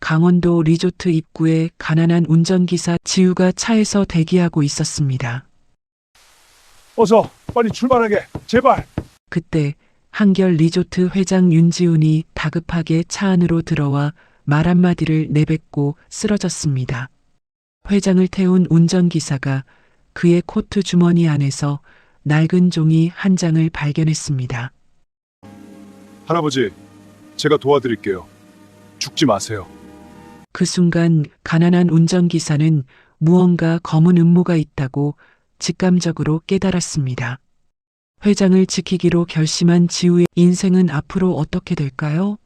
강원도 리조트 입구에 가난한 운전기사 지우가 차에서 대기하고 있었습니다. 어서 빨리 출발하게. 제발. 그때 한결 리조트 회장 윤지훈이 다급하게 차 안으로 들어와 말 한마디를 내뱉고 쓰러졌습니다. 회장을 태운 운전기사가 그의 코트 주머니 안에서 낡은 종이 한 장을 발견했습니다. 할아버지, 제가 도와드릴게요. 죽지 마세요. 그 순간 가난한 운전기사는 무언가 검은 음모가 있다고 직감적으로 깨달았습니다. 회장을 지키기로 결심한 지우의 인생은 앞으로 어떻게 될까요?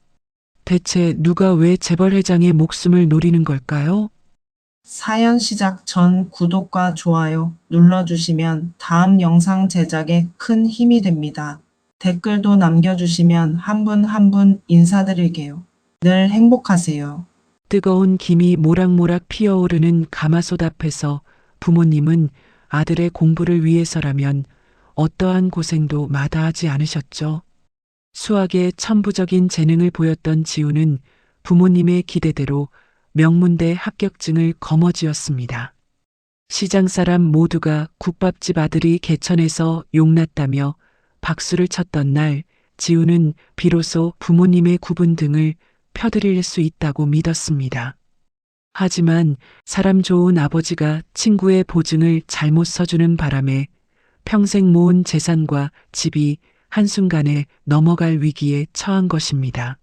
대체 누가 왜 재벌 회장의 목숨을 노리는 걸까요? 사연 시작 전 구독과 좋아요 눌러주시면 다음 영상 제작에 큰 힘이 됩니다. 댓글도 남겨주시면 한 분 한 분 인사드릴게요. 늘 행복하세요. 뜨거운 김이 모락모락 피어오르는 가마솥 앞에서 부모님은 아들의 공부를 위해서라면 어떠한 고생도 마다하지 않으셨죠. 수학에 천부적인 재능을 보였던 지우는 부모님의 기대대로 명문대 합격증을 거머쥐었습니다. 시장 사람 모두가 국밥집 아들이 개천에서 용났다며 박수를 쳤던 날, 지우는 비로소 부모님의 구분 등을 펴드릴 수 있다고 믿었습니다. 하지만 사람 좋은 아버지가 친구의 보증을 잘못 서주는 바람에 평생 모은 재산과 집이 한순간에 넘어갈 위기에 처한 것입니다.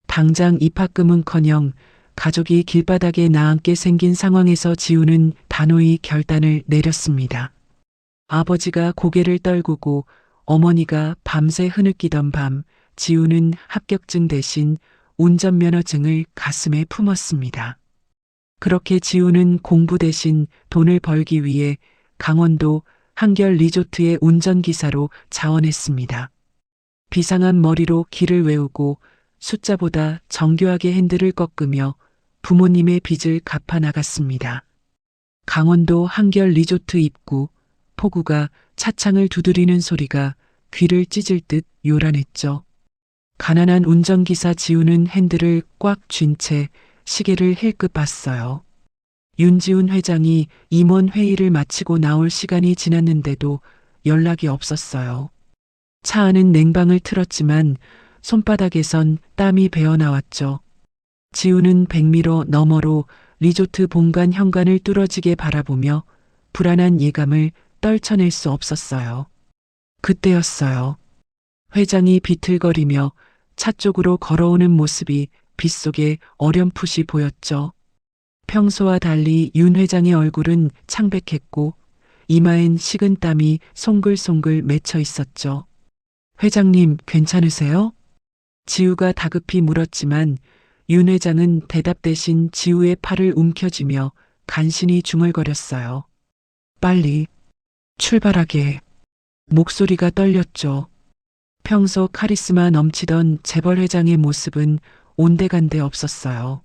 당장 입학금은커녕 가족이 길바닥에 나앉게 생긴 상황에서 지우는 단호히 결단을 내렸습니다. 아버지가 고개를 떨구고 어머니가 밤새 흐느끼던 밤, 지우는 합격증 대신 운전면허증을 가슴에 품었습니다. 그렇게 지우는 공부 대신 돈을 벌기 위해 강원도 한결 리조트의 운전기사로 자원했습니다. 비상한 머리로 길을 외우고 숫자보다 정교하게 핸들을 꺾으며 부모님의 빚을 갚아 나갔습니다. 강원도 한결 리조트 입구, 폭우가 차창을 두드리는 소리가 귀를 찢을 듯 요란했죠. 가난한 운전기사 지우는 핸들을 꽉 쥔 채 시계를 힐끗 봤어요. 윤지훈 회장이 임원 회의를 마치고 나올 시간이 지났는데도 연락이 없었어요. 차 안은 냉방을 틀었지만 손바닥에선 땀이 배어 나왔죠. 지우는 백미러 너머로 리조트 본관 현관을 뚫어지게 바라보며 불안한 예감을 떨쳐낼 수 없었어요. 그때였어요. 회장이 비틀거리며 차 쪽으로 걸어오는 모습이 빗속에 어렴풋이 보였죠. 평소와 달리 윤 회장의 얼굴은 창백했고 이마엔 식은 땀이 송글송글 맺혀 있었죠. 회장님, 괜찮으세요? 지우가 다급히 물었지만 윤 회장은 대답 대신 지우의 팔을 움켜쥐며 간신히 중얼거렸어요. 빨리 출발하게. 목소리가 떨렸죠. 평소 카리스마 넘치던 재벌 회장의 모습은 온데간데 없었어요.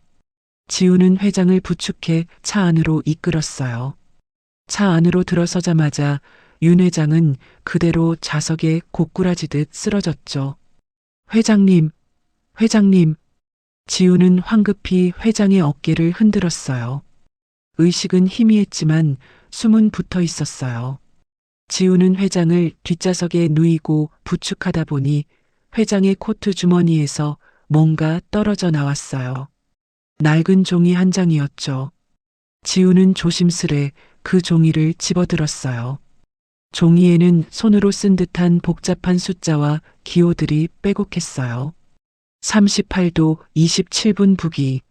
지우는 회장을 부축해 차 안으로 이끌었어요. 차 안으로 들어서자마자 윤 회장은 그대로 좌석에 고꾸라지듯 쓰러졌죠. 회장님, 회장님. 지우는 황급히 회장의 어깨를 흔들었어요. 의식은 희미했지만 숨은 붙어 있었어요. 지우는 회장을 뒷좌석에 누이고 부축하다 보니 회장의 코트 주머니에서 뭔가 떨어져 나왔어요. 낡은 종이 한 장이었죠. 지우는 조심스레 그 종이를 집어들었어요. 종이에는 손으로 쓴 듯한 복잡한 숫자와 기호들이 빼곡했어요. 38도 27분 북위.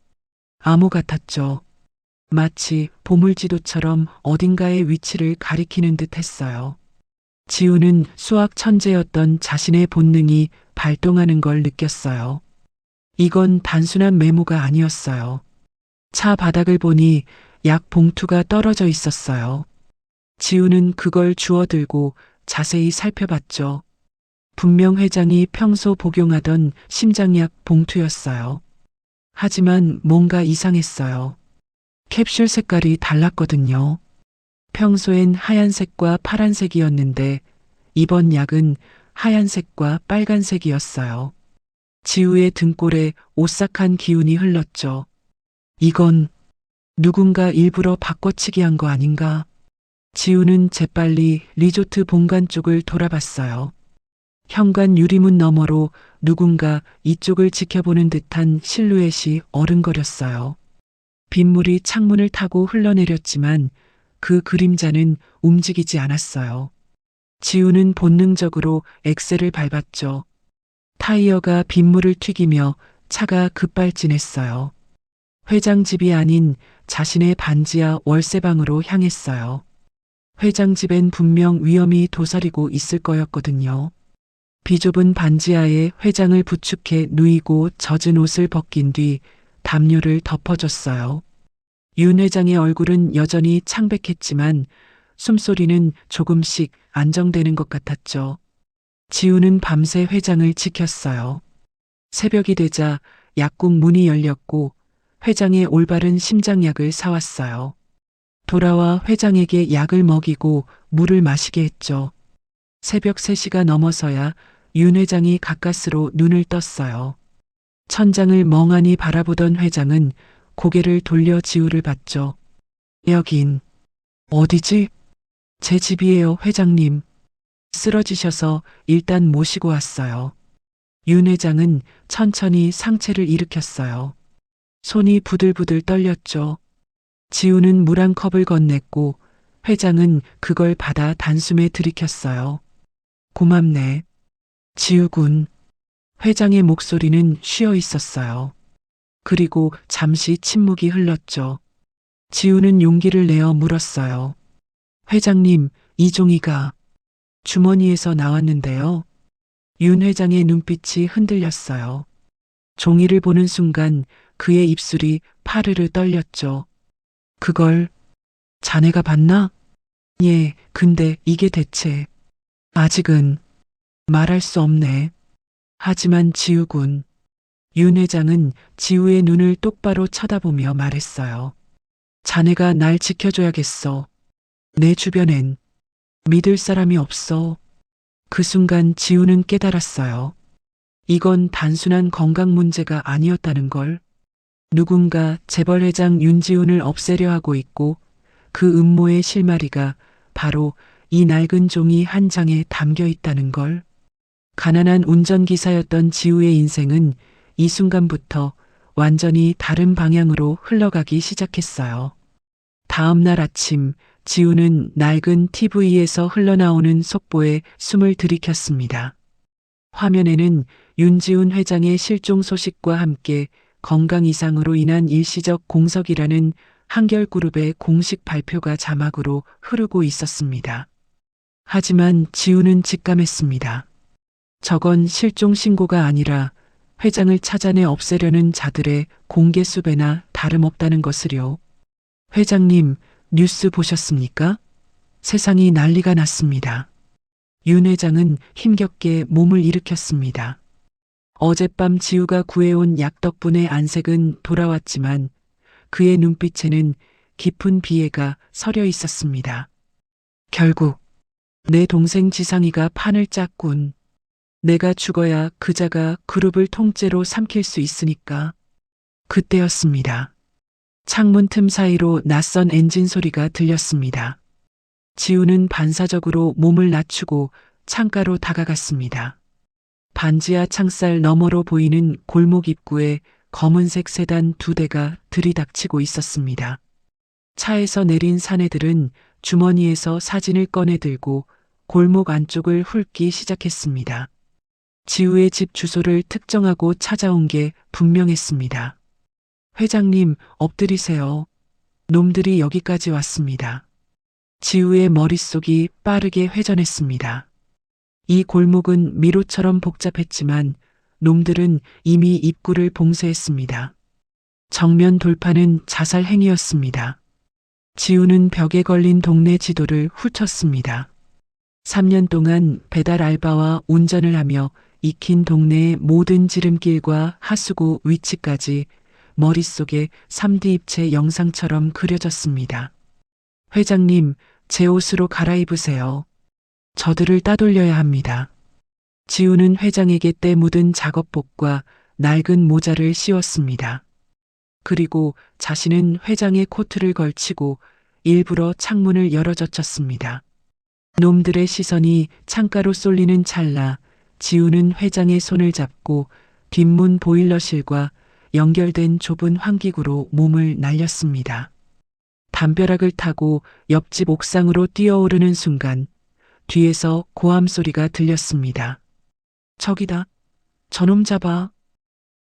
암호 같았죠. 마치 보물지도처럼 어딘가의 위치를 가리키는 듯 했어요. 지우는 수학 천재였던 자신의 본능이 발동하는 걸 느꼈어요. 이건 단순한 메모가 아니었어요. 차 바닥을 보니 약 봉투가 떨어져 있었어요. 지우는 그걸 주워들고 자세히 살펴봤죠. 분명 회장이 평소 복용하던 심장약 봉투였어요. 하지만 뭔가 이상했어요. 캡슐 색깔이 달랐거든요. 평소엔 하얀색과 파란색이었는데 이번 약은 하얀색과 빨간색이었어요. 지우의 등골에 오싹한 기운이 흘렀죠. 이건 누군가 일부러 바꿔치기 한 거 아닌가? 지우는 재빨리 리조트 본관 쪽을 돌아봤어요. 현관 유리문 너머로 누군가 이쪽을 지켜보는 듯한 실루엣이 어른거렸어요. 빗물이 창문을 타고 흘러내렸지만 그 그림자는 움직이지 않았어요. 지우는 본능적으로 엑셀을 밟았죠. 타이어가 빗물을 튀기며 차가 급발진했어요. 회장 집이 아닌 자신의 반지하 월세방으로 향했어요. 회장 집엔 분명 위험이 도사리고 있을 거였거든요. 비좁은 반지하에 회장을 부축해 누이고 젖은 옷을 벗긴 뒤 담요를 덮어줬어요. 윤 회장의 얼굴은 여전히 창백했지만 숨소리는 조금씩 안정되는 것 같았죠. 지우는 밤새 회장을 지켰어요. 새벽이 되자 약국 문이 열렸고 회장의 올바른 심장약을 사왔어요. 돌아와 회장에게 약을 먹이고 물을 마시게 했죠. 새벽 3시가 넘어서야 윤 회장이 가까스로 눈을 떴어요. 천장을 멍하니 바라보던 회장은 고개를 돌려 지우를 봤죠. 여긴 어디지? 제 집이에요, 회장님. 쓰러지셔서 일단 모시고 왔어요. 윤 회장은 천천히 상체를 일으켰어요. 손이 부들부들 떨렸죠. 지우는 물 한 컵을 건넸고 회장은 그걸 받아 단숨에 들이켰어요. 고맙네. 지우군. 회장의 목소리는 쉬어 있었어요. 그리고 잠시 침묵이 흘렀죠. 지우는 용기를 내어 물었어요. 회장님, 이 종이가 주머니에서 나왔는데요. 윤 회장의 눈빛이 흔들렸어요. 종이를 보는 순간 그의 입술이 파르르 떨렸죠. 그걸 자네가 봤나? 예, 근데 이게 대체 아직은 말할 수 없네. 하지만 지우군. 윤 회장은 지우의 눈을 똑바로 쳐다보며 말했어요. 자네가 날 지켜줘야겠어. 내 주변엔 믿을 사람이 없어. 그 순간 지우는 깨달았어요. 이건 단순한 건강 문제가 아니었다는 걸. 누군가 재벌 회장 윤지훈을 없애려 하고 있고 그 음모의 실마리가 바로 이 낡은 종이 한 장에 담겨 있다는 걸. 가난한 운전기사였던 지우의 인생은 이 순간부터 완전히 다른 방향으로 흘러가기 시작했어요. 다음 날 아침 지우는 낡은 TV에서 흘러나오는 속보에 숨을 들이켰습니다. 화면에는 윤지훈 회장의 실종 소식과 함께 건강 이상으로 인한 일시적 공석이라는 한결그룹의 공식 발표가 자막으로 흐르고 있었습니다. 하지만 지우는 직감했습니다. 저건 실종 신고가 아니라 회장을 찾아내 없애려는 자들의 공개 수배나 다름없다는 것을요. 회장님, 뉴스 보셨습니까? 세상이 난리가 났습니다. 윤 회장은 힘겹게 몸을 일으켰습니다. 어젯밤 지우가 구해온 약 덕분에 안색은 돌아왔지만 그의 눈빛에는 깊은 비애가 서려 있었습니다. 결국 내 동생 지상이가 판을 짰군. 내가 죽어야 그자가 그룹을 통째로 삼킬 수 있으니까. 그때였습니다. 창문 틈 사이로 낯선 엔진 소리가 들렸습니다. 지우는 반사적으로 몸을 낮추고 창가로 다가갔습니다. 반지하 창살 너머로 보이는 골목 입구에 검은색 세단 2대가 들이닥치고 있었습니다. 차에서 내린 사내들은 주머니에서 사진을 꺼내 들고 골목 안쪽을 훑기 시작했습니다. 지우의 집 주소를 특정하고 찾아온 게 분명했습니다. 회장님, 엎드리세요. 놈들이 여기까지 왔습니다. 지우의 머릿속이 빠르게 회전했습니다. 이 골목은 미로처럼 복잡했지만 놈들은 이미 입구를 봉쇄했습니다. 정면 돌파는 자살 행위였습니다. 지우는 벽에 걸린 동네 지도를 훑었습니다. 3년 동안 배달 알바와 운전을 하며 익힌 동네의 모든 지름길과 하수구 위치까지 머릿속에 3D 입체 영상처럼 그려졌습니다. 회장님, 제 옷으로 갈아입으세요. 저들을 따돌려야 합니다. 지우는 회장에게 때 묻은 작업복과 낡은 모자를 씌웠습니다. 그리고 자신은 회장의 코트를 걸치고 일부러 창문을 열어젖혔습니다. 놈들의 시선이 창가로 쏠리는 찰나 지우는 회장의 손을 잡고 뒷문 보일러실과 연결된 좁은 환기구로 몸을 날렸습니다. 담벼락을 타고 옆집 옥상으로 뛰어오르는 순간 뒤에서 고함 소리가 들렸습니다. 저기다. 저놈 잡아.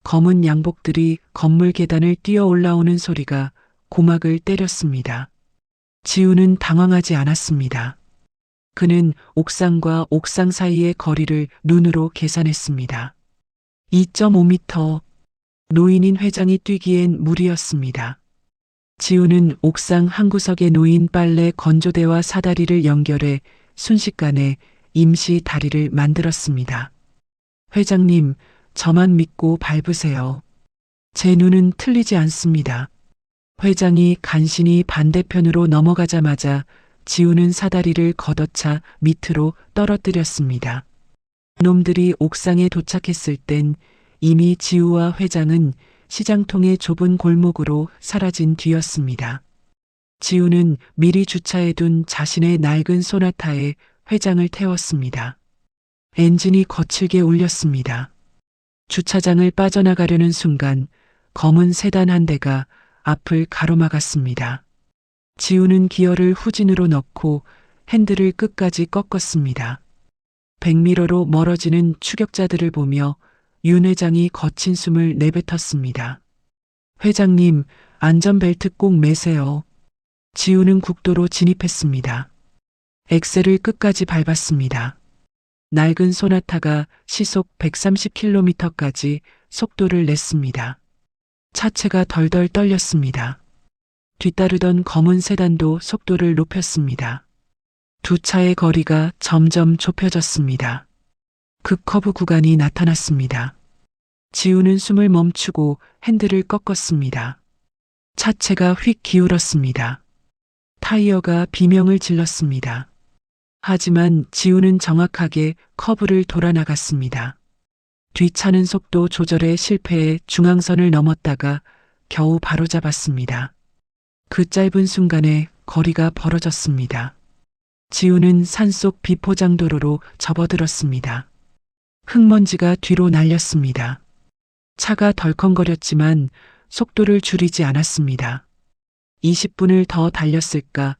검은 양복들이 건물 계단을 뛰어 올라오는 소리가 고막을 때렸습니다. 지우는 당황하지 않았습니다. 그는 옥상과 옥상 사이의 거리를 눈으로 계산했습니다. 2.5m. 노인인 회장이 뛰기엔 무리였습니다. 지우는 옥상 한 구석에 놓인 빨래 건조대와 사다리를 연결해 순식간에 임시 다리를 만들었습니다. 회장님, 저만 믿고 밟으세요. 제 눈은 틀리지 않습니다. 회장이 간신히 반대편으로 넘어가자마자 지우는 사다리를 걷어차 밑으로 떨어뜨렸습니다. 놈들이 옥상에 도착했을 땐 이미 지우와 회장은 시장통의 좁은 골목으로 사라진 뒤였습니다. 지우는 미리 주차해둔 자신의 낡은 소나타에 회장을 태웠습니다. 엔진이 거칠게 울렸습니다. 주차장을 빠져나가려는 순간 검은 세단 한 대가 앞을 가로막았습니다. 지우는 기어를 후진으로 넣고 핸들을 끝까지 꺾었습니다. 백미러로 멀어지는 추격자들을 보며 윤 회장이 거친 숨을 내뱉었습니다. 회장님, 안전벨트 꼭 매세요. 지우는 국도로 진입했습니다. 엑셀을 끝까지 밟았습니다. 낡은 소나타가 시속 130km까지 속도를 냈습니다. 차체가 덜덜 떨렸습니다. 뒤따르던 검은 세단도 속도를 높였습니다. 두 차의 거리가 점점 좁혀졌습니다. 급커브 구간이 나타났습니다. 지우는 숨을 멈추고 핸들을 꺾었습니다. 차체가 휙 기울었습니다. 타이어가 비명을 질렀습니다. 하지만 지우는 정확하게 커브를 돌아 나갔습니다. 뒤차는 속도 조절에 실패해 중앙선을 넘었다가 겨우 바로잡았습니다. 그 짧은 순간에 거리가 벌어졌습니다. 지우는 산속 비포장도로로 접어들었습니다. 흙먼지가 뒤로 날렸습니다. 차가 덜컹거렸지만 속도를 줄이지 않았습니다. 20분을 더 달렸을까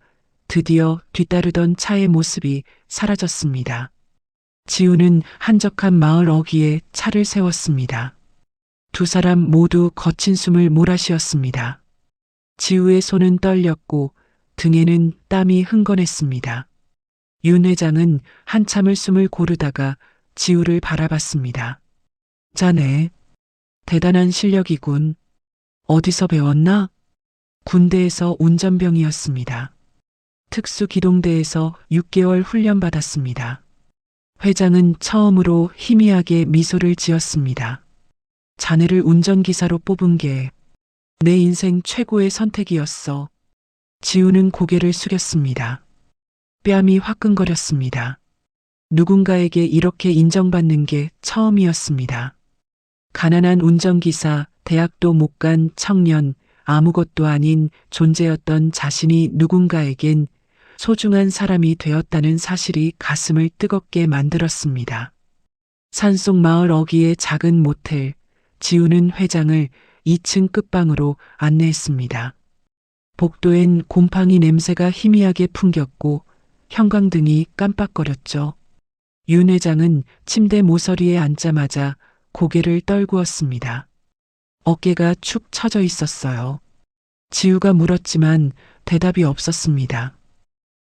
드디어 뒤따르던 차의 모습이 사라졌습니다. 지우는 한적한 마을 어귀에 차를 세웠습니다. 두 사람 모두 거친 숨을 몰아쉬었습니다. 지우의 손은 떨렸고 등에는 땀이 흥건했습니다. 윤 회장은 한참을 숨을 고르다가 지우를 바라봤습니다. 자네, 대단한 실력이군. 어디서 배웠나? 군대에서 운전병이었습니다. 특수기동대에서 6개월 훈련받았습니다. 회장은 처음으로 희미하게 미소를 지었습니다. 자네를 운전기사로 뽑은 게 내 인생 최고의 선택이었어. 지우는 고개를 숙였습니다. 뺨이 화끈거렸습니다. 누군가에게 이렇게 인정받는 게 처음이었습니다. 가난한 운전기사, 대학도 못 간 청년, 아무것도 아닌 존재였던 자신이 누군가에겐 소중한 사람이 되었다는 사실이 가슴을 뜨겁게 만들었습니다. 산속 마을 어귀의 작은 모텔, 지우는 회장을 2층 끝방으로 안내했습니다. 복도엔 곰팡이 냄새가 희미하게 풍겼고 형광등이 깜빡거렸죠. 윤 회장은 침대 모서리에 앉자마자 고개를 떨구었습니다. 어깨가 축 처져 있었어요. 지우가 물었지만 대답이 없었습니다.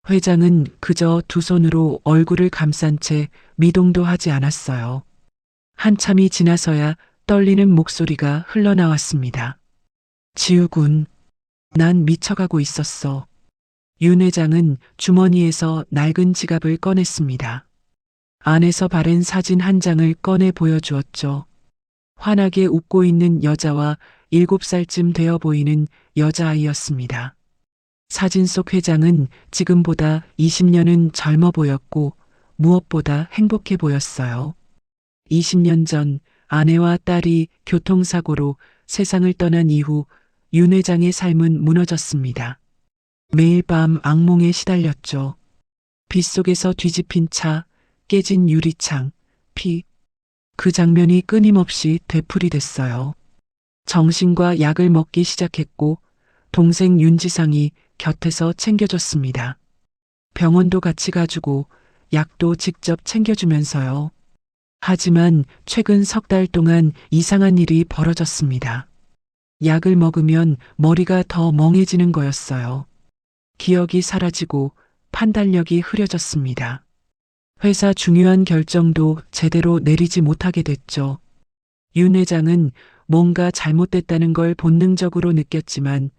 회장은 그저 두 손으로 얼굴을 감싼 채 미동도 하지 않았어요. 한참이 지나서야 떨리는 목소리가 흘러나왔습니다. 지우군, 난 미쳐가고 있었어. 윤 회장은 주머니에서 낡은 지갑을 꺼냈습니다. 안에서 바랜 사진 한 장을 꺼내 보여주었죠. 환하게 웃고 있는 여자와 7살쯤 되어 보이는 여자아이였습니다. 사진 속 회장은 지금보다 20년은 젊어 보였고 무엇보다 행복해 보였어요. 20년 전 아내와 딸이 교통사고로 세상을 떠난 이후 윤 회장의 삶은 무너졌습니다. 매일 밤 악몽에 시달렸죠. 빗속에서 뒤집힌 차, 깨진 유리창, 피. 그 장면이 끊임없이 되풀이됐어요. 정신과 약을 먹기 시작했고 동생 윤지상이 곁에서 챙겨줬습니다. 병원도 같이 가주고 약도 직접 챙겨주면서요. 하지만 최근 석 달 동안 이상한 일이 벌어졌습니다. 약을 먹으면 머리가 더 멍해지는 거였어요. 기억이 사라지고 판단력이 흐려졌습니다. 회사 중요한 결정도 제대로 내리지 못하게 됐죠. 윤 회장은 뭔가 잘못됐다는 걸 본능적으로 느꼈지만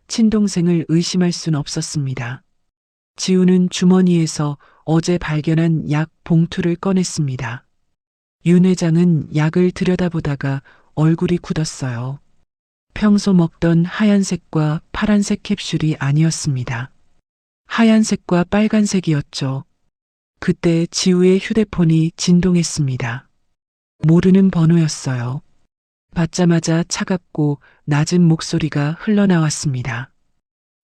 친동생을 의심할 순 없었습니다. 지우는 주머니에서 어제 발견한 약 봉투를 꺼냈습니다. 윤 회장은 약을 들여다보다가 얼굴이 굳었어요. 평소 먹던 하얀색과 파란색 캡슐이 아니었습니다. 하얀색과 빨간색이었죠. 그때 지우의 휴대폰이 진동했습니다. 모르는 번호였어요. 받자마자 차갑고 낮은 목소리가 흘러나왔습니다.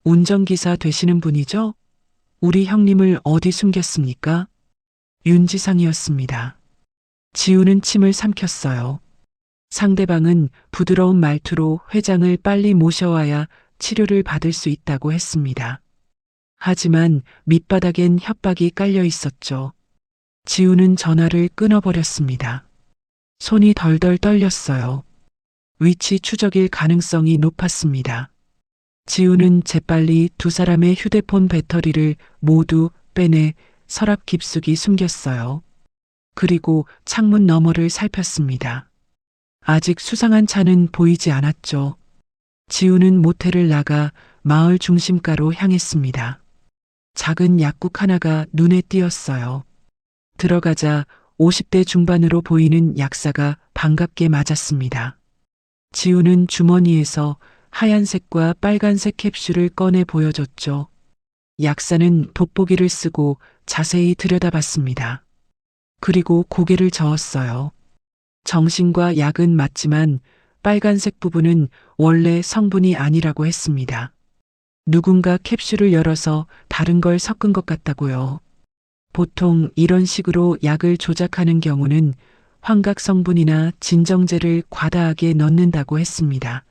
운전기사 되시는 분이죠? 우리 형님을 어디 숨겼습니까? 윤지상이었습니다. 지우는 침을 삼켰어요. 상대방은 부드러운 말투로 회장을 빨리 모셔와야 치료를 받을 수 있다고 했습니다. 하지만 밑바닥엔 협박이 깔려 있었죠. 지우는 전화를 끊어버렸습니다. 손이 덜덜 떨렸어요. 위치 추적일 가능성이 높았습니다. 지우는 재빨리 두 사람의 휴대폰 배터리를 모두 빼내 서랍 깊숙이 숨겼어요. 그리고 창문 너머를 살폈습니다. 아직 수상한 차는 보이지 않았죠. 지우는 모텔을 나가 마을 중심가로 향했습니다. 작은 약국 하나가 눈에 띄었어요. 들어가자 50대 중반으로 보이는 약사가 반갑게 맞았습니다. 지우는 주머니에서 하얀색과 빨간색 캡슐을 꺼내 보여줬죠. 약사는 돋보기를 쓰고 자세히 들여다봤습니다. 그리고 고개를 저었어요. 정신과 약은 맞지만 빨간색 부분은 원래 성분이 아니라고 했습니다. 누군가 캡슐을 열어서 다른 걸 섞은 것 같다고요. 보통 이런 식으로 약을 조작하는 경우는 환각 성분이나 진정제를 과다하게 넣는다고 했습니다.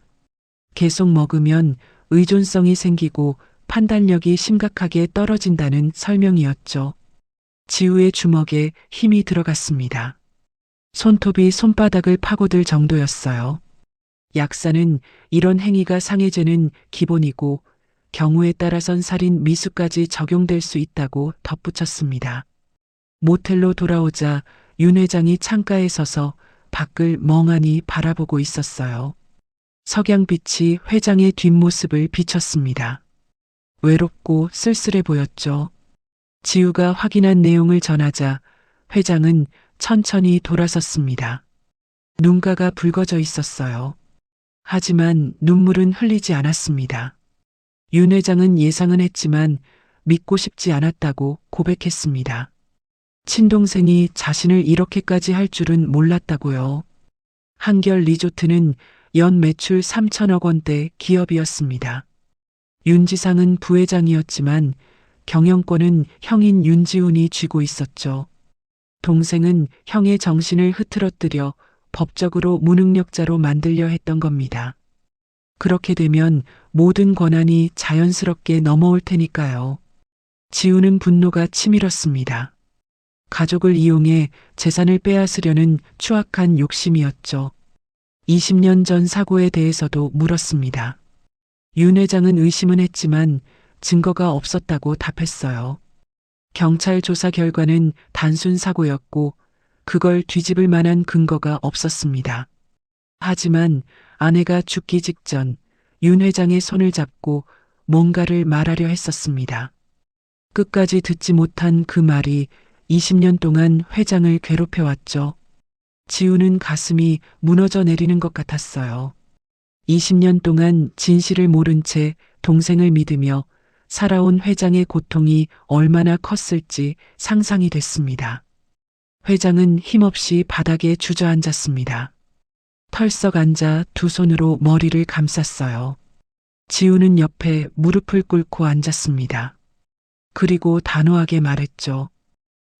계속 먹으면 의존성이 생기고 판단력이 심각하게 떨어진다는 설명이었죠. 지우의 주먹에 힘이 들어갔습니다. 손톱이 손바닥을 파고들 정도였어요. 약사는 이런 행위가 상해죄는 기본이고 경우에 따라선 살인 미수까지 적용될 수 있다고 덧붙였습니다. 모텔로 돌아오자 윤 회장이 창가에 서서 밖을 멍하니 바라보고 있었어요. 석양빛이 회장의 뒷모습을 비쳤습니다. 외롭고 쓸쓸해 보였죠. 지우가 확인한 내용을 전하자 회장은 천천히 돌아섰습니다. 눈가가 붉어져 있었어요. 하지만 눈물은 흘리지 않았습니다. 윤 회장은 예상은 했지만 믿고 싶지 않았다고 고백했습니다. 친동생이 자신을 이렇게까지 할 줄은 몰랐다고요. 한결 리조트는 연 매출 3천억 원대 기업이었습니다. 윤지상은 부회장이었지만 경영권은 형인 윤지훈이 쥐고 있었죠. 동생은 형의 정신을 흐트러뜨려 법적으로 무능력자로 만들려 했던 겁니다. 그렇게 되면 모든 권한이 자연스럽게 넘어올 테니까요. 지우는 분노가 치밀었습니다. 가족을 이용해 재산을 빼앗으려는 추악한 욕심이었죠. 20년 전 사고에 대해서도 물었습니다. 윤 회장은 의심은 했지만 증거가 없었다고 답했어요. 경찰 조사 결과는 단순 사고였고 그걸 뒤집을 만한 근거가 없었습니다. 하지만 아내가 죽기 직전 윤 회장의 손을 잡고 뭔가를 말하려 했었습니다. 끝까지 듣지 못한 그 말이 20년 동안 회장을 괴롭혀왔죠. 지우는 가슴이 무너져 내리는 것 같았어요. 20년 동안 진실을 모른 채 동생을 믿으며 살아온 회장의 고통이 얼마나 컸을지 상상이 됐습니다. 회장은 힘없이 바닥에 주저앉았습니다. 털썩 앉아 두 손으로 머리를 감쌌어요. 지우는 옆에 무릎을 꿇고 앉았습니다. 그리고 단호하게 말했죠.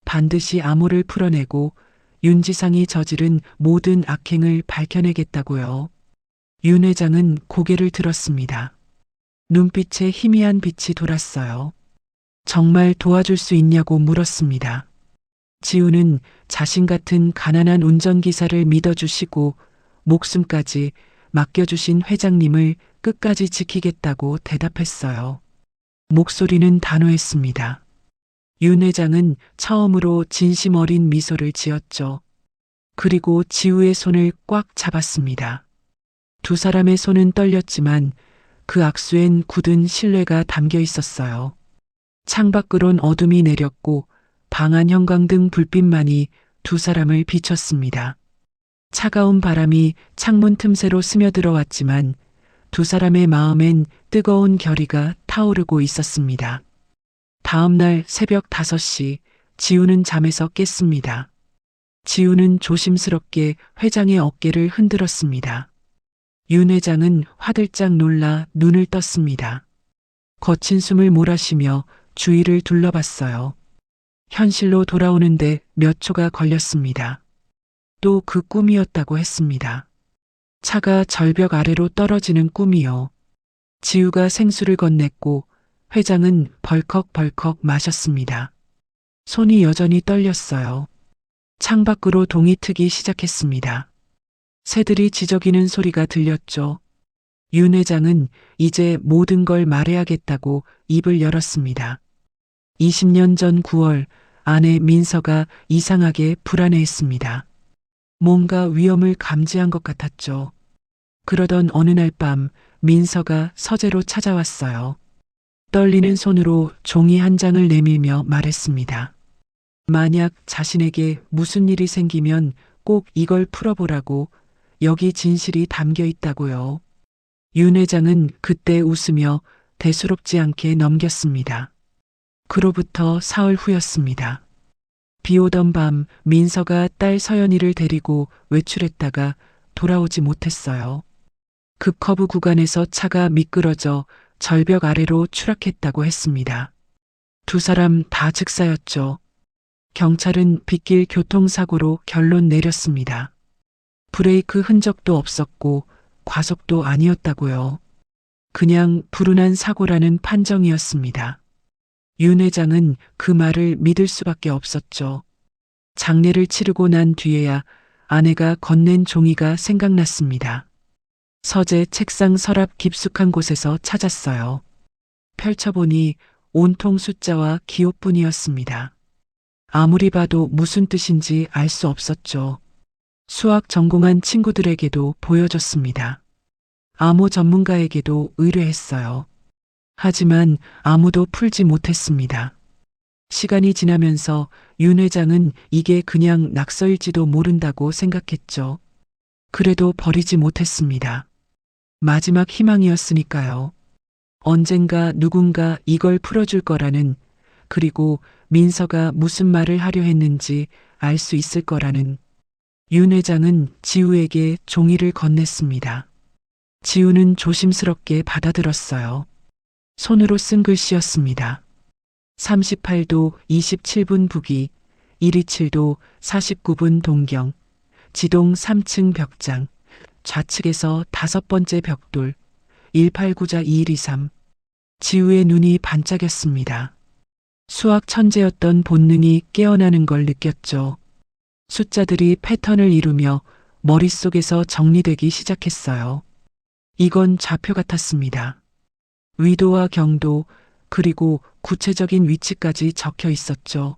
반드시 암호를 풀어내고 윤지상이 저지른 모든 악행을 밝혀내겠다고요. 윤 회장은 고개를 들었습니다. 눈빛에 희미한 빛이 돌았어요. 정말 도와줄 수 있냐고 물었습니다. 지우는 자신 같은 가난한 운전기사를 믿어주시고 목숨까지 맡겨주신 회장님을 끝까지 지키겠다고 대답했어요. 목소리는 단호했습니다. 윤 회장은 처음으로 진심 어린 미소를 지었죠. 그리고 지우의 손을 꽉 잡았습니다. 두 사람의 손은 떨렸지만 그 악수엔 굳은 신뢰가 담겨 있었어요. 창밖으론 어둠이 내렸고 방안 형광등 불빛만이 두 사람을 비췄습니다. 차가운 바람이 창문 틈새로 스며들어왔지만 두 사람의 마음엔 뜨거운 결의가 타오르고 있었습니다. 다음 날 새벽 5시 지우는 잠에서 깼습니다. 지우는 조심스럽게 회장의 어깨를 흔들었습니다. 윤 회장은 화들짝 놀라 눈을 떴습니다. 거친 숨을 몰아쉬며 주위를 둘러봤어요. 현실로 돌아오는데 몇 초가 걸렸습니다. 또 그 꿈이었다고 했습니다. 차가 절벽 아래로 떨어지는 꿈이요. 지우가 생수를 건넸고 회장은 벌컥벌컥 마셨습니다. 손이 여전히 떨렸어요. 창밖으로 동이 트기 시작했습니다. 새들이 지저귀는 소리가 들렸죠. 윤 회장은 이제 모든 걸 말해야겠다고 입을 열었습니다. 20년 전 9월 아내 민서가 이상하게 불안해했습니다. 뭔가 위험을 감지한 것 같았죠. 그러던 어느 날 밤 민서가 서재로 찾아왔어요. 떨리는 손으로 종이 한 장을 내밀며 말했습니다. 만약 자신에게 무슨 일이 생기면 꼭 이걸 풀어보라고, 여기 진실이 담겨 있다고요. 윤 회장은 그때 웃으며 대수롭지 않게 넘겼습니다. 그로부터 사흘 후였습니다. 비 오던 밤 민서가 딸 서연이를 데리고 외출했다가 돌아오지 못했어요. 급커브 구간에서 차가 미끄러져 절벽 아래로 추락했다고 했습니다. 두 사람 다 즉사였죠. 경찰은 빗길 교통사고로 결론 내렸습니다. 브레이크 흔적도 없었고 과속도 아니었다고요. 그냥 불운한 사고라는 판정이었습니다. 윤 회장은 그 말을 믿을 수밖에 없었죠. 장례를 치르고 난 뒤에야 아내가 건넨 종이가 생각났습니다. 서재 책상 서랍 깊숙한 곳에서 찾았어요. 펼쳐보니 온통 숫자와 기호뿐이었습니다. 아무리 봐도 무슨 뜻인지 알 수 없었죠. 수학 전공한 친구들에게도 보여줬습니다. 암호 전문가에게도 의뢰했어요. 하지만 아무도 풀지 못했습니다. 시간이 지나면서 윤 회장은 이게 그냥 낙서일지도 모른다고 생각했죠. 그래도 버리지 못했습니다. 마지막 희망이었으니까요. 언젠가 누군가 이걸 풀어줄 거라는, 그리고 민서가 무슨 말을 하려 했는지 알 수 있을 거라는. 윤 회장은 지우에게 종이를 건넸습니다. 지우는 조심스럽게 받아들었어요. 손으로 쓴 글씨였습니다. 38도 27분 북위, 127도 49분 동경, 지동 3층 벽장, 좌측에서 5번째 벽돌, 189자 2123. 지우의 눈이 반짝였습니다. 수학 천재였던 본능이 깨어나는 걸 느꼈죠. 숫자들이 패턴을 이루며 머릿속에서 정리되기 시작했어요. 이건 좌표 같았습니다. 위도와 경도, 그리고 구체적인 위치까지 적혀 있었죠.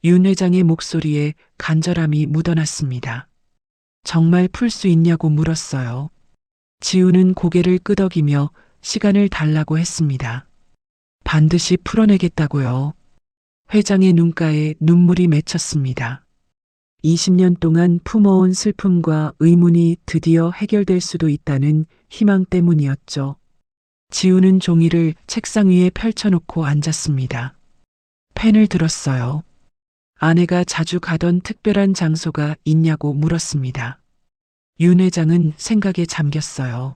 윤 회장의 목소리에 간절함이 묻어났습니다. 정말 풀 수 있냐고 물었어요. 지우는 고개를 끄덕이며 시간을 달라고 했습니다. 반드시 풀어내겠다고요. 회장의 눈가에 눈물이 맺혔습니다. 20년 동안 품어온 슬픔과 의문이 드디어 해결될 수도 있다는 희망 때문이었죠. 지우는 종이를 책상 위에 펼쳐놓고 앉았습니다. 펜을 들었어요. 아내가 자주 가던 특별한 장소가 있냐고 물었습니다. 윤 회장은 생각에 잠겼어요.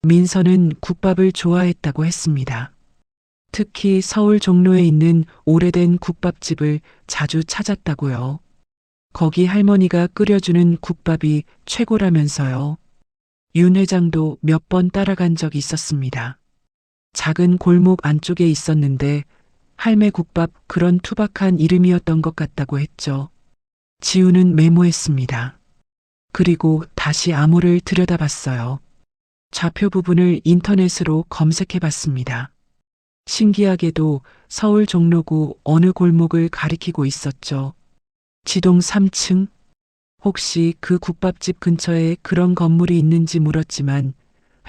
민서는 국밥을 좋아했다고 했습니다. 특히 서울 종로에 있는 오래된 국밥집을 자주 찾았다고요. 거기 할머니가 끓여주는 국밥이 최고라면서요. 윤 회장도 몇 번 따라간 적이 있었습니다. 작은 골목 안쪽에 있었는데 할매 국밥 그런 투박한 이름이었던 것 같다고 했죠. 지우는 메모했습니다. 그리고 다시 암호를 들여다봤어요. 좌표 부분을 인터넷으로 검색해 봤습니다. 신기하게도 서울 종로구 어느 골목을 가리키고 있었죠. 지동 3층? 혹시 그 국밥집 근처에 그런 건물이 있는지 물었지만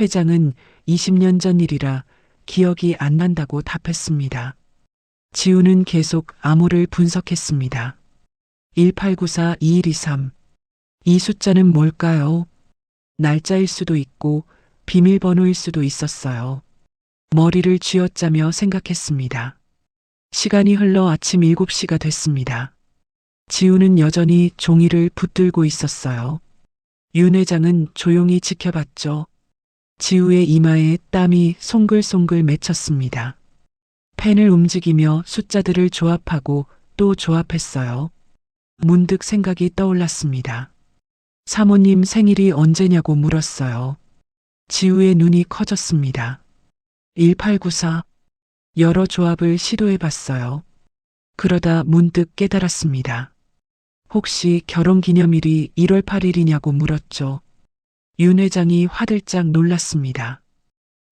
회장은 20년 전 일이라 기억이 안 난다고 답했습니다. 지우는 계속 암호를 분석했습니다. 1894-2123. 이 숫자는 뭘까요? 날짜일 수도 있고 비밀번호일 수도 있었어요. 머리를 쥐어짜며 생각했습니다. 시간이 흘러 아침 7시가 됐습니다. 지우는 여전히 종이를 붙들고 있었어요. 윤 회장은 조용히 지켜봤죠. 지우의 이마에 땀이 송글송글 맺혔습니다. 펜을 움직이며 숫자들을 조합하고 또 조합했어요. 문득 생각이 떠올랐습니다. 사모님 생일이 언제냐고 물었어요. 지우의 눈이 커졌습니다. 1894. 여러 조합을 시도해봤어요. 그러다 문득 깨달았습니다. 혹시 결혼기념일이 1월 8일이냐고 물었죠. 윤 회장이 화들짝 놀랐습니다.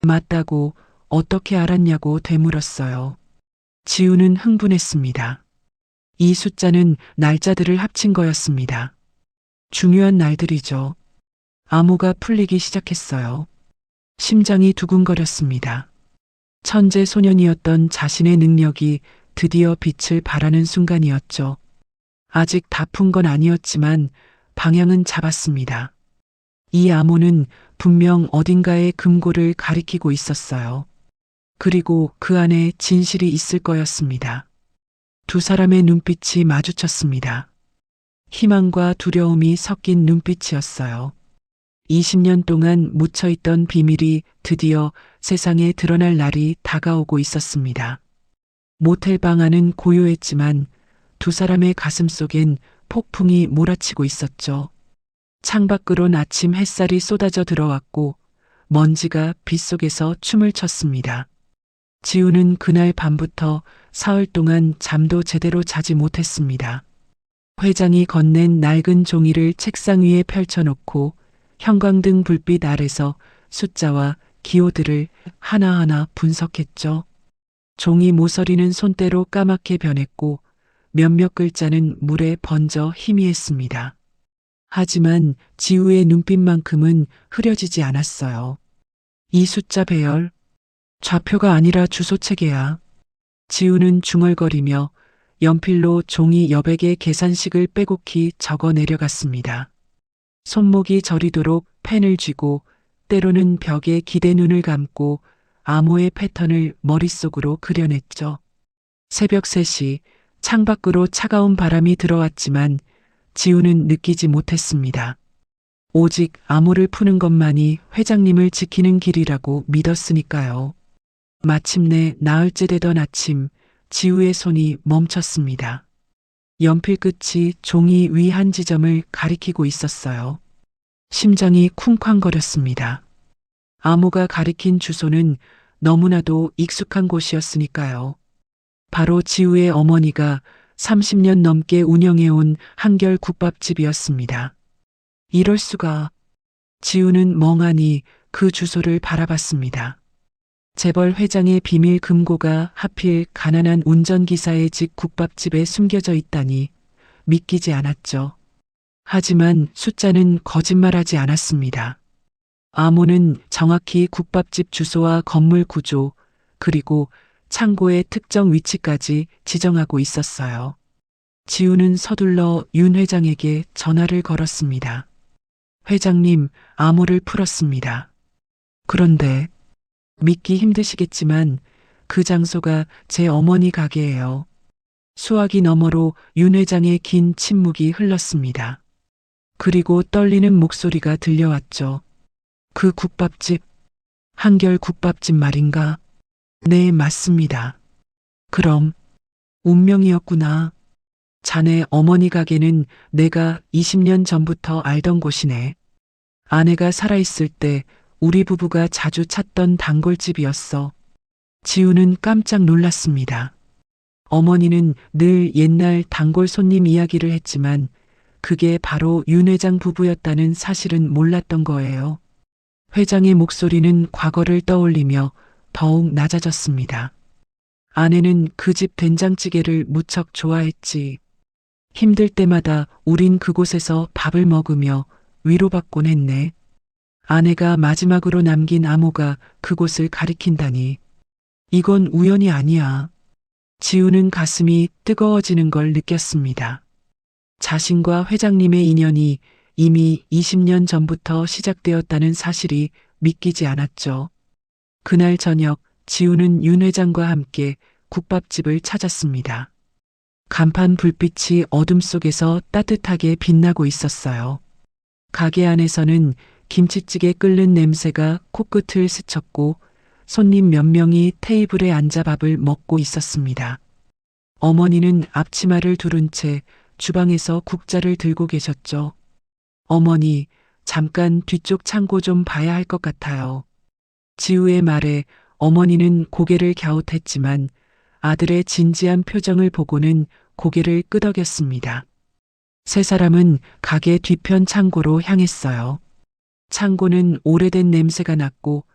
맞다고 어떻게 알았냐고 되물었어요. 지우는 흥분했습니다. 이 숫자는 날짜들을 합친 거였습니다. 중요한 날들이죠. 암호가 풀리기 시작했어요. 심장이 두근거렸습니다. 천재 소년이었던 자신의 능력이 드디어 빛을 발하는 순간이었죠. 아직 다 푼 건 아니었지만 방향은 잡았습니다. 이 암호는 분명 어딘가의 금고를 가리키고 있었어요. 그리고 그 안에 진실이 있을 거였습니다. 두 사람의 눈빛이 마주쳤습니다. 희망과 두려움이 섞인 눈빛이었어요. 20년 동안 묻혀있던 비밀이 드디어 세상에 드러날 날이 다가오고 있었습니다. 모텔 방 안은 고요했지만 두 사람의 가슴 속엔 폭풍이 몰아치고 있었죠. 창밖으론 아침 햇살이 쏟아져 들어왔고 먼지가 빗속에서 춤을 췄습니다. 지우는 그날 밤부터 사흘 동안 잠도 제대로 자지 못했습니다. 회장이 건넨 낡은 종이를 책상 위에 펼쳐놓고 형광등 불빛 아래서 숫자와 기호들을 하나하나 분석했죠. 종이 모서리는 손때로 까맣게 변했고 몇몇 글자는 물에 번져 희미했습니다. 하지만 지우의 눈빛만큼은 흐려지지 않았어요. 이 숫자 배열, 좌표가 아니라 주소체계야. 지우는 중얼거리며 연필로 종이 여백의 계산식을 빼곡히 적어 내려갔습니다. 손목이 저리도록 펜을 쥐고 때로는 벽에 기대 눈을 감고 암호의 패턴을 머릿속으로 그려냈죠. 새벽 3시 창밖으로 차가운 바람이 들어왔지만 지우는 느끼지 못했습니다. 오직 암호를 푸는 것만이 회장님을 지키는 길이라고 믿었으니까요. 마침내 나흘째 되던 아침 지우의 손이 멈췄습니다. 연필 끝이 종이 위 한 지점을 가리키고 있었어요. 심장이 쿵쾅거렸습니다. 암호가 가리킨 주소는 너무나도 익숙한 곳이었으니까요. 바로 지우의 어머니가 30년 넘게 운영해온 한결 국밥집이었습니다. 이럴 수가. 지우는 멍하니 그 주소를 바라봤습니다. 재벌 회장의 비밀 금고가 하필 가난한 운전기사의 집 국밥집에 숨겨져 있다니 믿기지 않았죠. 하지만 숫자는 거짓말하지 않았습니다. 암호는 정확히 국밥집 주소와 건물 구조, 그리고 창고의 특정 위치까지 지정하고 있었어요. 지우는 서둘러 윤 회장에게 전화를 걸었습니다. 회장님, 암호를 풀었습니다. 그런데 믿기 힘드시겠지만 그 장소가 제 어머니 가게예요. 수화기 너머로 윤 회장의 긴 침묵이 흘렀습니다. 그리고 떨리는 목소리가 들려왔죠. 그 국밥집, 한결 국밥집 말인가? 네, 맞습니다. 그럼 운명이었구나. 자네 어머니 가게는 내가 20년 전부터 알던 곳이네. 아내가 살아있을 때 우리 부부가 자주 찾던 단골집이었어. 지우는 깜짝 놀랐습니다. 어머니는 늘 옛날 단골 손님 이야기를 했지만 그게 바로 윤 회장 부부였다는 사실은 몰랐던 거예요. 회장의 목소리는 과거를 떠올리며 더욱 낮아졌습니다. 아내는 그 집 된장찌개를 무척 좋아했지. 힘들 때마다 우린 그곳에서 밥을 먹으며 위로받곤 했네. 아내가 마지막으로 남긴 암호가 그곳을 가리킨다니. 이건 우연이 아니야. 지우는 가슴이 뜨거워지는 걸 느꼈습니다. 자신과 회장님의 인연이 이미 20년 전부터 시작되었다는 사실이 믿기지 않았죠. 그날 저녁 지우는 윤 회장과 함께 국밥집을 찾았습니다. 간판 불빛이 어둠 속에서 따뜻하게 빛나고 있었어요. 가게 안에서는 김치찌개 끓는 냄새가 코끝을 스쳤고 손님 몇 명이 테이블에 앉아 밥을 먹고 있었습니다. 어머니는 앞치마를 두른 채 주방에서 국자를 들고 계셨죠. 어머니, 잠깐 뒤쪽 창고 좀 봐야 할 것 같아요. 지우의 말에 어머니는 고개를 갸웃했지만 아들의 진지한 표정을 보고는 고개를 끄덕였습니다. 세 사람은 가게 뒤편 창고로 향했어요. 창고는 오래된 냄새가 났고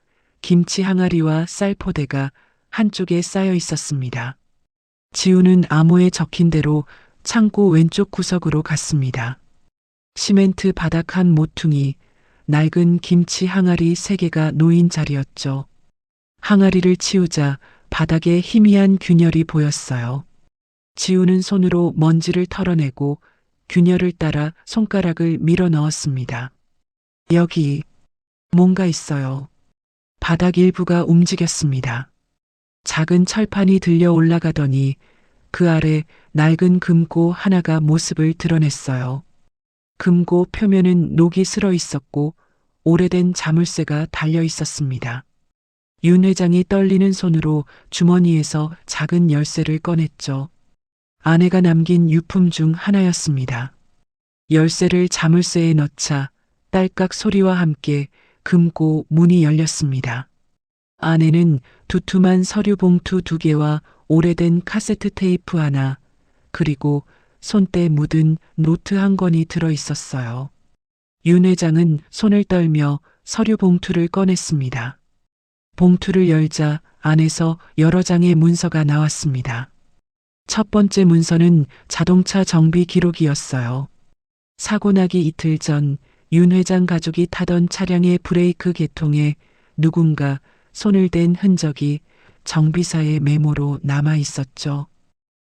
김치 항아리와 쌀포대가 한쪽에 쌓여 있었습니다. 지우는 암호에 적힌 대로 창고 왼쪽 구석으로 갔습니다. 시멘트 바닥 한 모퉁이, 낡은 김치 항아리 3개가 놓인 자리였죠. 항아리를 치우자 바닥에 희미한 균열이 보였어요. 지우는 손으로 먼지를 털어내고 균열을 따라 손가락을 밀어 넣었습니다. 여기 뭔가 있어요. 바닥 일부가 움직였습니다. 작은 철판이 들려 올라가더니 그 아래 낡은 금고 하나가 모습을 드러냈어요. 금고 표면은 녹이 슬어 있었고 오래된 자물쇠가 달려 있었습니다. 윤 회장이 떨리는 손으로 주머니에서 작은 열쇠를 꺼냈죠. 아내가 남긴 유품 중 하나였습니다. 열쇠를 자물쇠에 넣자 딸깍 소리와 함께 금고 문이 열렸습니다. 안에는 두툼한 서류 봉투 2개와 오래된 카세트 테이프 하나, 그리고 손때 묻은 노트 한 권이 들어 있었어요. 윤 회장은 손을 떨며 서류 봉투를 꺼냈습니다. 봉투를 열자 안에서 여러 장의 문서가 나왔습니다. 첫 번째 문서는 자동차 정비 기록이었어요. 사고 나기 이틀 전 윤 회장 가족이 타던 차량의 브레이크 계통에 누군가 손을 댄 흔적이 정비사의 메모로 남아 있었죠.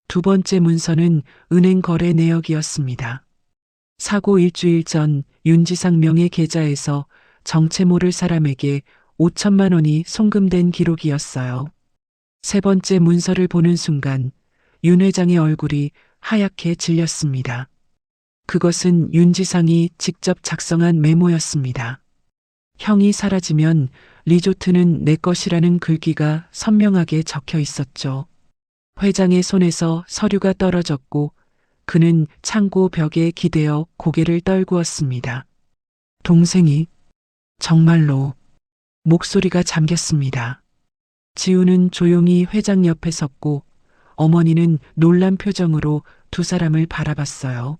두 번째 문서는 은행 거래 내역이었습니다. 사고 일주일 전 윤지상 명의 계좌에서 정체 모를 사람에게 5천만 원이 송금된 기록이었어요. 세 번째 문서를 보는 순간 윤 회장의 얼굴이 하얗게 질렸습니다. 그것은 윤지상이 직접 작성한 메모였습니다. 형이 사라지면 리조트는 내 것이라는 글귀가 선명하게 적혀 있었죠. 회장의 손에서 서류가 떨어졌고 그는 창고 벽에 기대어 고개를 떨구었습니다. 동생이 정말로 목소리가 잠겼습니다. 지우는 조용히 회장 옆에 섰고 어머니는 놀란 표정으로 두 사람을 바라봤어요.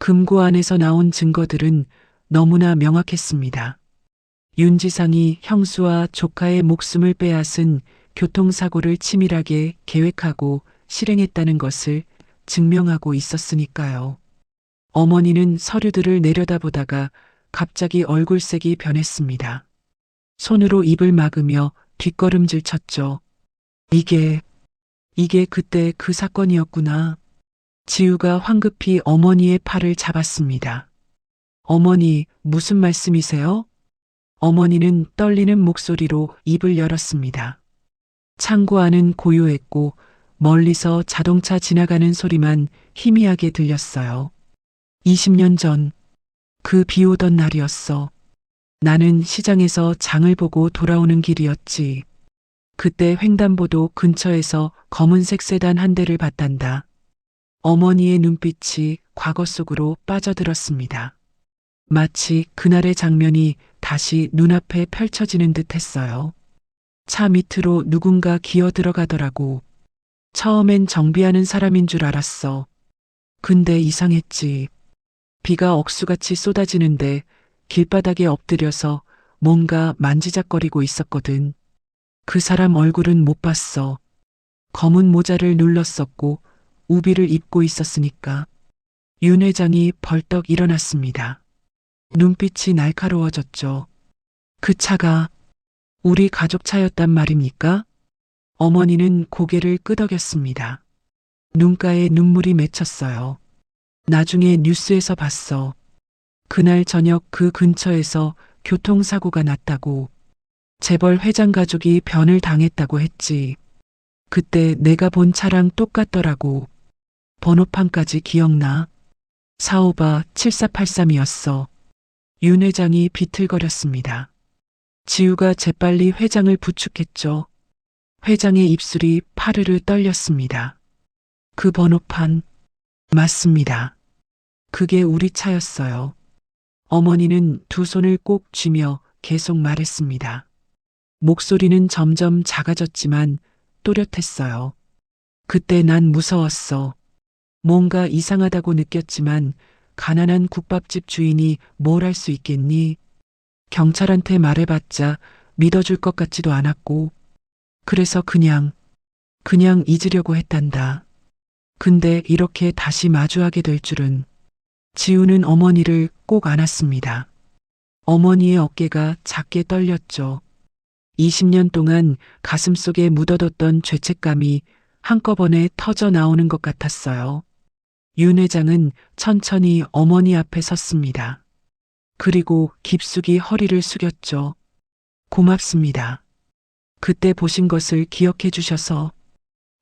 금고 안에서 나온 증거들은 너무나 명확했습니다. 윤지상이 형수와 조카의 목숨을 빼앗은 교통사고를 치밀하게 계획하고 실행했다는 것을 증명하고 있었으니까요. 어머니는 서류들을 내려다보다가 갑자기 얼굴색이 변했습니다. 손으로 입을 막으며 뒷걸음질 쳤죠. 이게 그때 그 사건이었구나. 지우가 황급히 어머니의 팔을 잡았습니다. 어머니, 무슨 말씀이세요? 어머니는 떨리는 목소리로 입을 열었습니다. 창고 안은 고요했고 멀리서 자동차 지나가는 소리만 희미하게 들렸어요. 20년 전, 그 비 오던 날이었어. 나는 시장에서 장을 보고 돌아오는 길이었지. 그때 횡단보도 근처에서 검은색 세단 한 대를 봤단다. 어머니의 눈빛이 과거 속으로 빠져들었습니다. 마치 그날의 장면이 다시 눈앞에 펼쳐지는 듯 했어요. 차 밑으로 누군가 기어 들어가더라고. 처음엔 정비하는 사람인 줄 알았어. 근데 이상했지. 비가 억수같이 쏟아지는데 길바닥에 엎드려서 뭔가 만지작거리고 있었거든. 그 사람 얼굴은 못 봤어. 검은 모자를 눌렀었고 우비를 입고 있었으니까. 윤 회장이 벌떡 일어났습니다. 눈빛이 날카로워졌죠. 그 차가 우리 가족 차였단 말입니까? 어머니는 고개를 끄덕였습니다. 눈가에 눈물이 맺혔어요. 나중에 뉴스에서 봤어. 그날 저녁 그 근처에서 교통사고가 났다고. 재벌 회장 가족이 변을 당했다고 했지. 그때 내가 본 차랑 똑같더라고. 번호판까지 기억나? 453 7483이었어. 윤 회장이 비틀거렸습니다. 지우가 재빨리 회장을 부축했죠. 회장의 입술이 파르르 떨렸습니다. 그 번호판 맞습니다. 그게 우리 차였어요. 어머니는 두 손을 꼭 쥐며 계속 말했습니다. 목소리는 점점 작아졌지만 또렷했어요. 그때 난 무서웠어. 뭔가 이상하다고 느꼈지만 가난한 국밥집 주인이 뭘 할 수 있겠니? 경찰한테 말해봤자 믿어줄 것 같지도 않았고. 그래서 그냥 잊으려고 했단다. 근데 이렇게 다시 마주하게 될 줄은. 지우는 어머니를 꼭 안았습니다. 어머니의 어깨가 작게 떨렸죠. 20년 동안 가슴속에 묻어뒀던 죄책감이 한꺼번에 터져 나오는 것 같았어요. 윤 회장은 천천히 어머니 앞에 섰습니다. 그리고 깊숙이 허리를 숙였죠. 고맙습니다. 그때 보신 것을 기억해 주셔서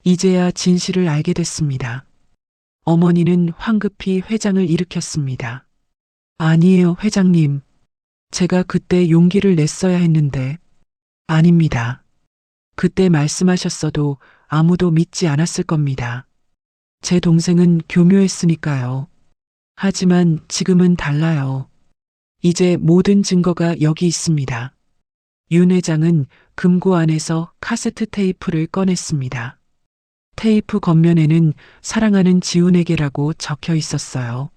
이제야 진실을 알게 됐습니다. 어머니는 황급히 회장을 일으켰습니다. 아니에요, 회장님. 제가 그때 용기를 냈어야 했는데. 아닙니다. 그때 말씀하셨어도 아무도 믿지 않았을 겁니다. 제 동생은 교묘했으니까요. 하지만 지금은 달라요. 이제 모든 증거가 여기 있습니다. 윤 회장은 금고 안에서 카세트 테이프를 꺼냈습니다. 테이프 겉면에는 사랑하는 지훈에게라고 적혀 있었어요.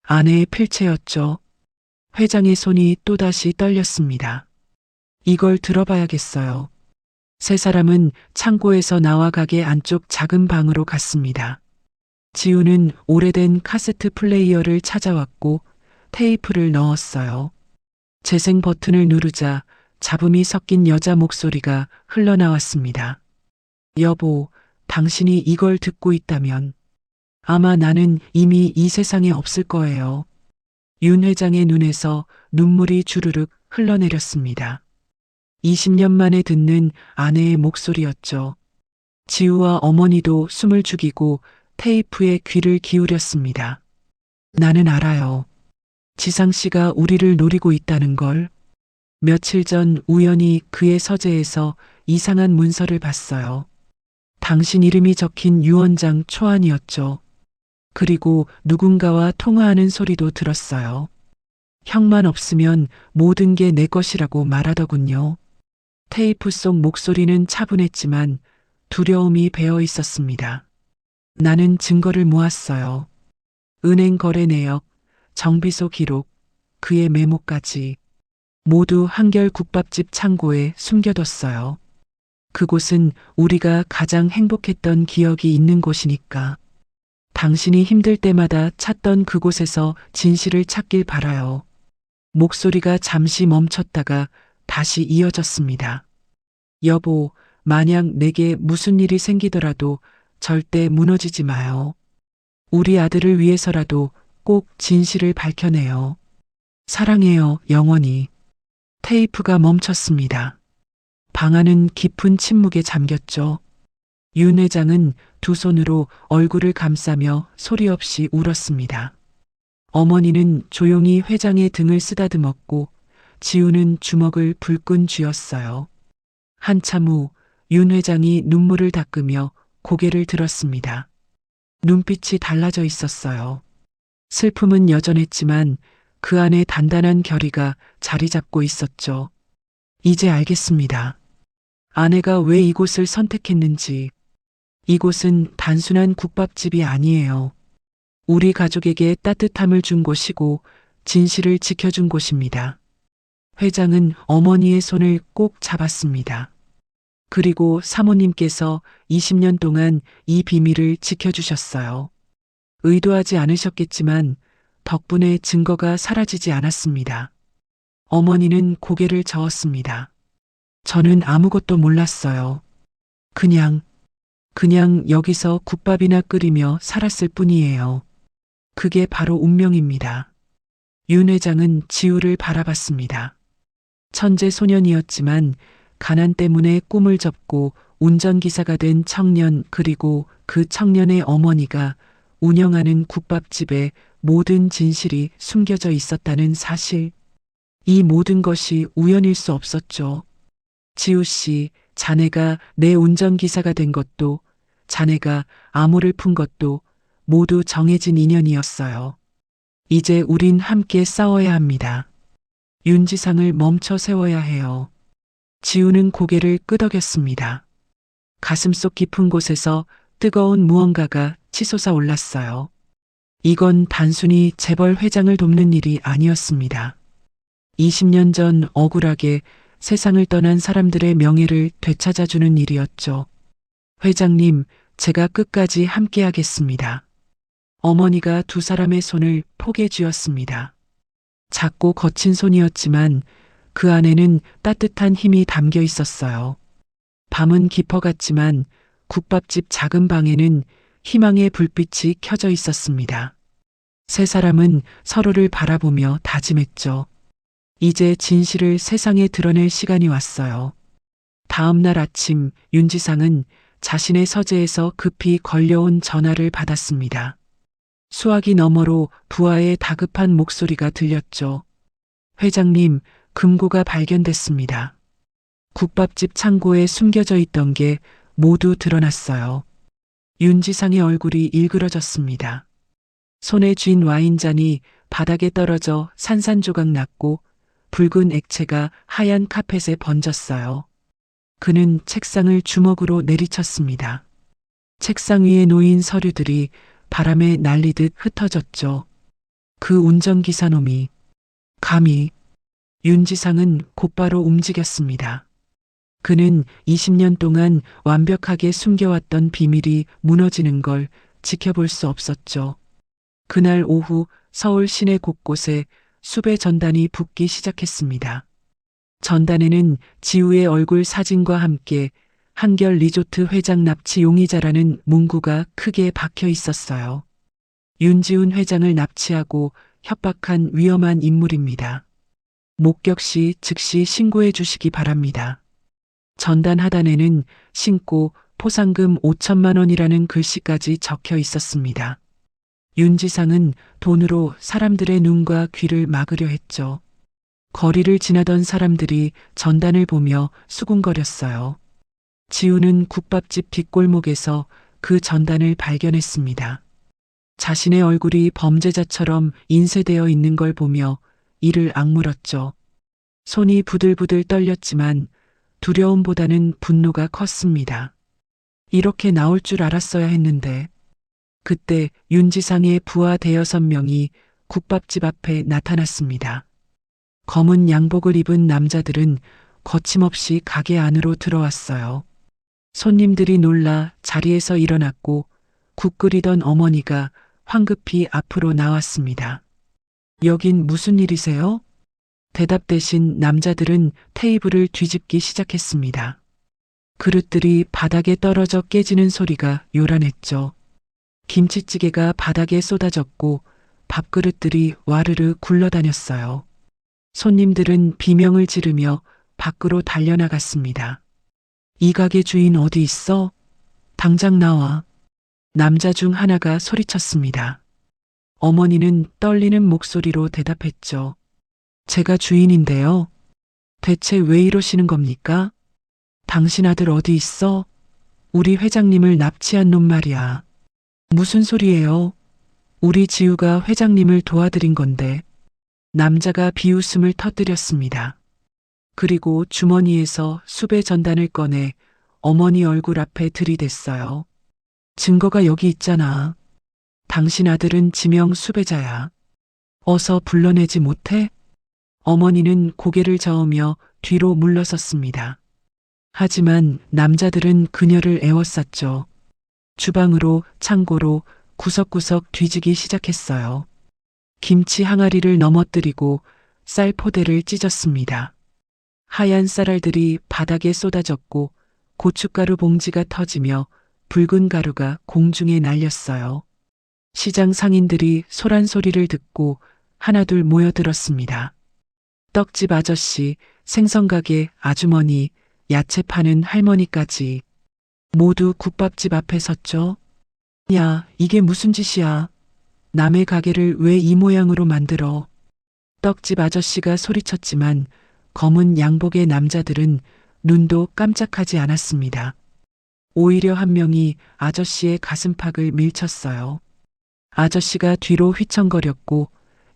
아내의 필체였죠. 회장의 손이 또다시 떨렸습니다. 이걸 들어봐야겠어요. 세 사람은 창고에서 나와 가게 안쪽 작은 방으로 갔습니다. 지우는 오래된 카세트 플레이어를 찾아왔고 테이프를 넣었어요. 재생 버튼을 누르자 잡음이 섞인 여자 목소리가 흘러나왔습니다. 여보, 당신이 이걸 듣고 있다면 아마 나는 이미 이 세상에 없을 거예요. 윤 회장의 눈에서 눈물이 주르륵 흘러내렸습니다. 20년 만에 듣는 아내의 목소리였죠. 지우와 어머니도 숨을 죽이고 테이프에 귀를 기울였습니다. 나는 알아요. 지상 씨가 우리를 노리고 있다는 걸. 며칠 전 우연히 그의 서재에서 이상한 문서를 봤어요. 당신 이름이 적힌 유언장 초안이었죠. 그리고 누군가와 통화하는 소리도 들었어요. 형만 없으면 모든 게 내 것이라고 말하더군요. 테이프 속 목소리는 차분했지만 두려움이 배어 있었습니다. 나는 증거를 모았어요. 은행 거래 내역, 정비소 기록, 그의 메모까지 모두 한결 국밥집 창고에 숨겨뒀어요. 그곳은 우리가 가장 행복했던 기억이 있는 곳이니까. 당신이 힘들 때마다 찾던 그곳에서 진실을 찾길 바라요. 목소리가 잠시 멈췄다가 다시 이어졌습니다. 여보, 만약 내게 무슨 일이 생기더라도 절대 무너지지 마요. 우리 아들을 위해서라도 꼭 진실을 밝혀내요. 사랑해요, 영원히. 테이프가 멈췄습니다. 방 안은 깊은 침묵에 잠겼죠. 윤 회장은 두 손으로 얼굴을 감싸며 소리 없이 울었습니다. 어머니는 조용히 회장의 등을 쓰다듬었고 지우는 주먹을 불끈 쥐었어요. 한참 후 윤 회장이 눈물을 닦으며 고개를 들었습니다. 눈빛이 달라져 있었어요. 슬픔은 여전했지만 그 안에 단단한 결의가 자리 잡고 있었죠. 이제 알겠습니다. 아내가 왜 이곳을 선택했는지. 이곳은 단순한 국밥집이 아니에요. 우리 가족에게 따뜻함을 준 곳이고 진실을 지켜준 곳입니다. 회장은 어머니의 손을 꼭 잡았습니다. 그리고 사모님께서 20년 동안 이 비밀을 지켜주셨어요. 의도하지 않으셨겠지만 덕분에 증거가 사라지지 않았습니다. 어머니는 고개를 저었습니다. 저는 아무것도 몰랐어요. 그냥 여기서 국밥이나 끓이며 살았을 뿐이에요. 그게 바로 운명입니다. 윤 회장은 지우를 바라봤습니다. 천재 소년이었지만 가난 때문에 꿈을 접고 운전기사가 된 청년, 그리고 그 청년의 어머니가 운영하는 국밥집에 모든 진실이 숨겨져 있었다는 사실. 이 모든 것이 우연일 수 없었죠. 지우 씨, 자네가 내 운전기사가 된 것도, 자네가 암호를 푼 것도 모두 정해진 인연이었어요. 이제 우린 함께 싸워야 합니다. 윤지상을 멈춰 세워야 해요. 지우는 고개를 끄덕였습니다. 가슴속 깊은 곳에서 뜨거운 무언가가 치솟아 올랐어요. 이건 단순히 재벌 회장을 돕는 일이 아니었습니다. 20년 전 억울하게 세상을 떠난 사람들의 명예를 되찾아주는 일이었죠. 회장님, 제가 끝까지 함께하겠습니다. 어머니가 두 사람의 손을 포개 쥐었습니다. 작고 거친 손이었지만 그 안에는 따뜻한 힘이 담겨 있었어요. 밤은 깊어갔지만 국밥집 작은 방에는 희망의 불빛이 켜져 있었습니다. 세 사람은 서로를 바라보며 다짐했죠. 이제 진실을 세상에 드러낼 시간이 왔어요. 다음 날 아침 윤지상은 자신의 서재에서 급히 걸려온 전화를 받았습니다. 수화기 너머로 부하의 다급한 목소리가 들렸죠. 회장님, 금고가 발견됐습니다. 국밥집 창고에 숨겨져 있던 게 모두 드러났어요. 윤지상의 얼굴이 일그러졌습니다. 손에 쥔 와인잔이 바닥에 떨어져 산산조각 났고 붉은 액체가 하얀 카펫에 번졌어요. 그는 책상을 주먹으로 내리쳤습니다. 책상 위에 놓인 서류들이 바람에 날리듯 흩어졌죠. 그 운전기사 놈이 감히. 윤지상은 곧바로 움직였습니다. 그는 20년 동안 완벽하게 숨겨왔던 비밀이 무너지는 걸 지켜볼 수 없었죠. 그날 오후 서울 시내 곳곳에 수배 전단이 붙기 시작했습니다. 전단에는 지우의 얼굴 사진과 함께 한결 리조트 회장 납치 용의자라는 문구가 크게 박혀 있었어요. 윤지훈 회장을 납치하고 협박한 위험한 인물입니다. 목격 시 즉시 신고해 주시기 바랍니다. 전단 하단에는 신고 포상금 5천만 원이라는 글씨까지 적혀 있었습니다. 윤지상은 돈으로 사람들의 눈과 귀를 막으려 했죠. 거리를 지나던 사람들이 전단을 보며 수군거렸어요. 지우는 국밥집 뒷골목에서 그 전단을 발견했습니다. 자신의 얼굴이 범죄자처럼 인쇄되어 있는 걸 보며 이를 악물었죠. 손이 부들부들 떨렸지만 두려움보다는 분노가 컸습니다. 이렇게 나올 줄 알았어야 했는데. 그때 윤지상의 부하 대여섯 명이 국밥집 앞에 나타났습니다. 검은 양복을 입은 남자들은 거침없이 가게 안으로 들어왔어요. 손님들이 놀라 자리에서 일어났고 국 끓이던 어머니가 황급히 앞으로 나왔습니다. 여긴 무슨 일이세요? 대답 대신 남자들은 테이블을 뒤집기 시작했습니다. 그릇들이 바닥에 떨어져 깨지는 소리가 요란했죠. 김치찌개가 바닥에 쏟아졌고 밥그릇들이 와르르 굴러다녔어요. 손님들은 비명을 지르며 밖으로 달려나갔습니다. 이 가게 주인 어디 있어? 당장 나와. 남자 중 하나가 소리쳤습니다. 어머니는 떨리는 목소리로 대답했죠. 제가 주인인데요. 대체 왜 이러시는 겁니까? 당신 아들 어디 있어? 우리 회장님을 납치한 놈 말이야. 무슨 소리예요? 우리 지우가 회장님을 도와드린 건데. 남자가 비웃음을 터뜨렸습니다. 그리고 주머니에서 수배 전단을 꺼내 어머니 얼굴 앞에 들이댔어요. 증거가 여기 있잖아. 당신 아들은 지명 수배자야. 어서 불러내지 못해? 어머니는 고개를 저으며 뒤로 물러섰습니다. 하지만 남자들은 그녀를 애워쌌죠. 주방으로, 창고로 구석구석 뒤지기 시작했어요. 김치 항아리를 넘어뜨리고 쌀 포대를 찢었습니다. 하얀 쌀알들이 바닥에 쏟아졌고 고춧가루 봉지가 터지며 붉은 가루가 공중에 날렸어요. 시장 상인들이 소란 소리를 듣고 하나둘 모여들었습니다. 떡집 아저씨, 생선가게 아주머니, 야채 파는 할머니까지 모두 국밥집 앞에 섰죠. 야, 이게 무슨 짓이야? 남의 가게를 왜 이 모양으로 만들어? 떡집 아저씨가 소리쳤지만 검은 양복의 남자들은 눈도 깜짝하지 않았습니다. 오히려 한 명이 아저씨의 가슴팍을 밀쳤어요. 아저씨가 뒤로 휘청거렸고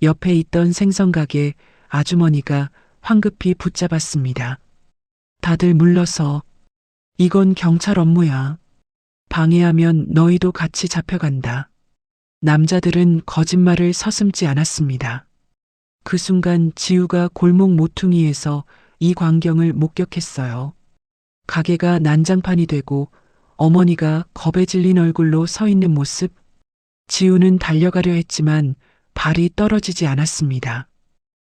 옆에 있던 생선가게 아주머니가 황급히 붙잡았습니다. 다들 물러서. 이건 경찰 업무야. 방해하면 너희도 같이 잡혀간다. 남자들은 거짓말을 서슴지 않았습니다. 그 순간 지우가 골목 모퉁이에서 이 광경을 목격했어요. 가게가 난장판이 되고 어머니가 겁에 질린 얼굴로 서 있는 모습. 지우는 달려가려 했지만 발이 떨어지지 않았습니다.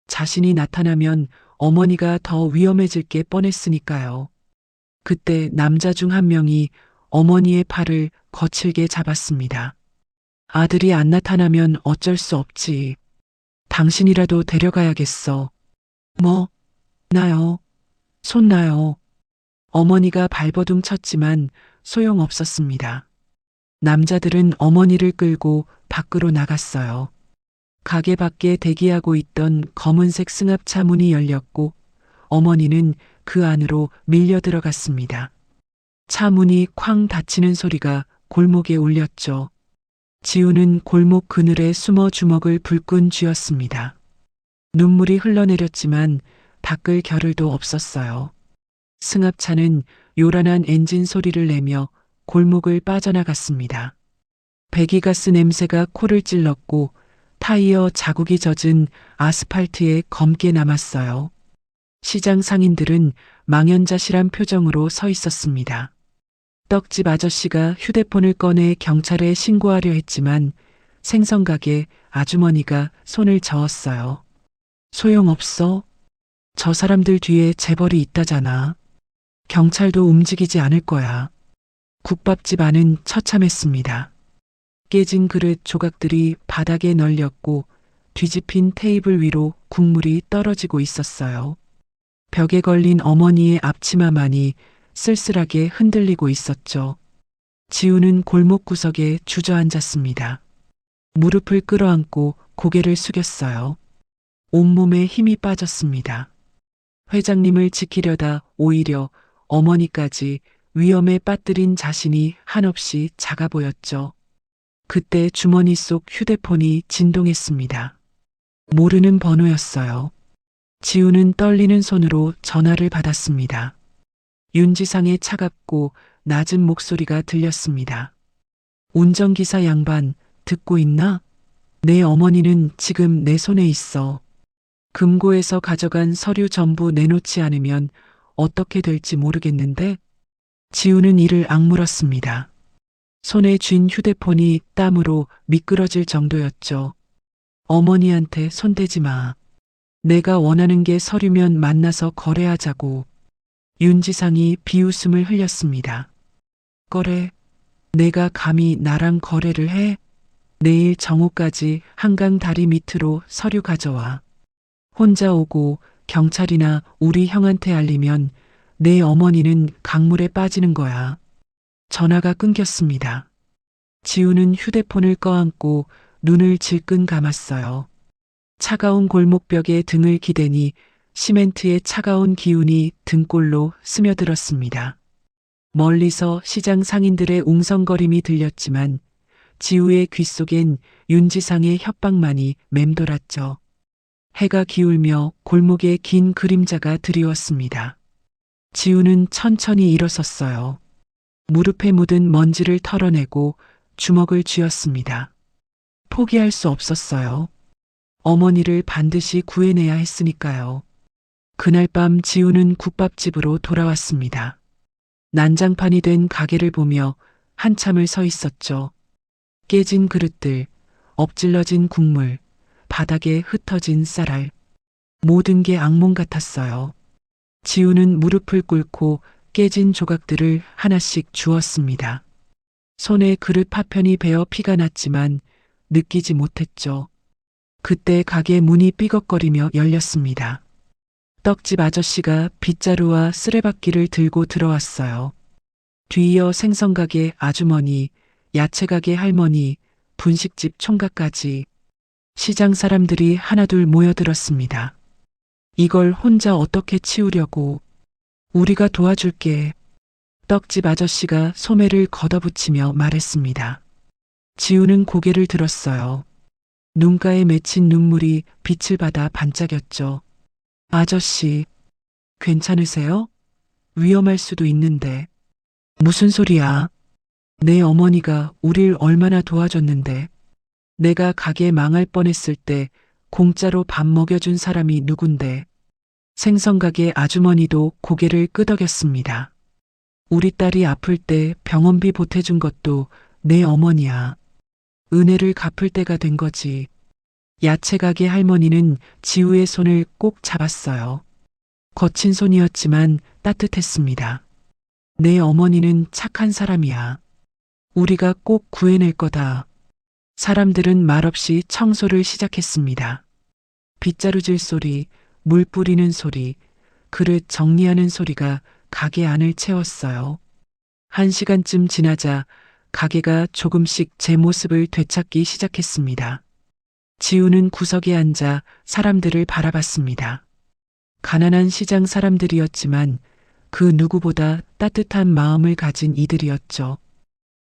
자신이 나타나면 어머니가 더 위험해질 게 뻔했으니까요. 그때 남자 중 한 명이 어머니의 팔을 거칠게 잡았습니다. 아들이 안 나타나면 어쩔 수 없지. 당신이라도 데려가야겠어. 뭐? 나요. 손 놔요. 어머니가 발버둥 쳤지만 소용없었습니다. 남자들은 어머니를 끌고 밖으로 나갔어요. 가게 밖에 대기하고 있던 검은색 승합차 문이 열렸고 어머니는 그 안으로 밀려 들어갔습니다. 차 문이 쾅 닫히는 소리가 골목에 울렸죠. 지우는 골목 그늘에 숨어 주먹을 불끈 쥐었습니다. 눈물이 흘러내렸지만 닦을 겨를도 없었어요. 승합차는 요란한 엔진 소리를 내며 골목을 빠져나갔습니다. 배기가스 냄새가 코를 찔렀고 타이어 자국이 젖은 아스팔트에 검게 남았어요. 시장 상인들은 망연자실한 표정으로 서 있었습니다. 떡집 아저씨가 휴대폰을 꺼내 경찰에 신고하려 했지만 생선가게 아주머니가 손을 저었어요. 소용없어. 저 사람들 뒤에 재벌이 있다잖아. 경찰도 움직이지 않을 거야. 국밥집 안은 처참했습니다. 깨진 그릇 조각들이 바닥에 널렸고 뒤집힌 테이블 위로 국물이 떨어지고 있었어요. 벽에 걸린 어머니의 앞치마만이 쓸쓸하게 흔들리고 있었죠. 지우는 골목 구석에 주저앉았습니다. 무릎을 끌어안고 고개를 숙였어요. 온몸에 힘이 빠졌습니다. 회장님을 지키려다 오히려 어머니까지 위험에 빠뜨린 자신이 한없이 작아 보였죠. 그때 주머니 속 휴대폰이 진동했습니다. 모르는 번호였어요. 지우는 떨리는 손으로 전화를 받았습니다. 윤지상의 차갑고 낮은 목소리가 들렸습니다. 운전기사 양반, 듣고 있나? 내 어머니는 지금 내 손에 있어. 금고에서 가져간 서류 전부 내놓지 않으면 어떻게 될지 모르겠는데? 지우는 이를 악물었습니다. 손에 쥔 휴대폰이 땀으로 미끄러질 정도였죠. 어머니한테 손대지 마. 내가 원하는 게 서류면 만나서 거래하자고. 윤지상이 비웃음을 흘렸습니다. 거래? 내가 감히 나랑 거래를 해? 내일 정오까지 한강 다리 밑으로 서류 가져와. 혼자 오고 경찰이나 우리 형한테 알리면 내 어머니는 강물에 빠지는 거야. 전화가 끊겼습니다. 지우는 휴대폰을 꺼안고 눈을 질끈 감았어요. 차가운 골목벽에 등을 기대니 시멘트의 차가운 기운이 등골로 스며들었습니다. 멀리서 시장 상인들의 웅성거림이 들렸지만 지우의 귓속엔 윤지상의 협박만이 맴돌았죠. 해가 기울며 골목에 긴 그림자가 드리웠습니다. 지우는 천천히 일어섰어요. 무릎에 묻은 먼지를 털어내고 주먹을 쥐었습니다. 포기할 수 없었어요. 어머니를 반드시 구해내야 했으니까요. 그날 밤 지우는 국밥집으로 돌아왔습니다. 난장판이 된 가게를 보며 한참을 서 있었죠. 깨진 그릇들, 엎질러진 국물, 바닥에 흩어진 쌀알. 모든 게 악몽 같았어요. 지우는 무릎을 꿇고 깨진 조각들을 하나씩 주었습니다. 손에 그릇 파편이 베어 피가 났지만 느끼지 못했죠. 그때 가게 문이 삐걱거리며 열렸습니다. 떡집 아저씨가 빗자루와 쓰레받기를 들고 들어왔어요. 뒤이어 생선가게 아주머니, 야채가게 할머니, 분식집 총각까지 시장 사람들이 하나둘 모여들었습니다. 이걸 혼자 어떻게 치우려고? 우리가 도와줄게. 떡집 아저씨가 소매를 걷어붙이며 말했습니다. 지우는 고개를 들었어요. 눈가에 맺힌 눈물이 빛을 받아 반짝였죠. 아저씨, 괜찮으세요? 위험할 수도 있는데. 무슨 소리야? 내 어머니가 우릴 얼마나 도와줬는데. 내가 가게 망할 뻔했을 때 공짜로 밥 먹여준 사람이 누군데. 생선가게 아주머니도 고개를 끄덕였습니다. 우리 딸이 아플 때 병원비 보태준 것도 내 어머니야. 은혜를 갚을 때가 된 거지. 야채가게 할머니는 지우의 손을 꼭 잡았어요. 거친 손이었지만 따뜻했습니다. 내 어머니는 착한 사람이야. 우리가 꼭 구해낼 거다. 사람들은 말없이 청소를 시작했습니다. 빗자루질 소리, 물 뿌리는 소리, 그릇 정리하는 소리가 가게 안을 채웠어요. 1시간쯤 지나자 가게가 조금씩 제 모습을 되찾기 시작했습니다. 지우는 구석에 앉아 사람들을 바라봤습니다. 가난한 시장 사람들이었지만 그 누구보다 따뜻한 마음을 가진 이들이었죠.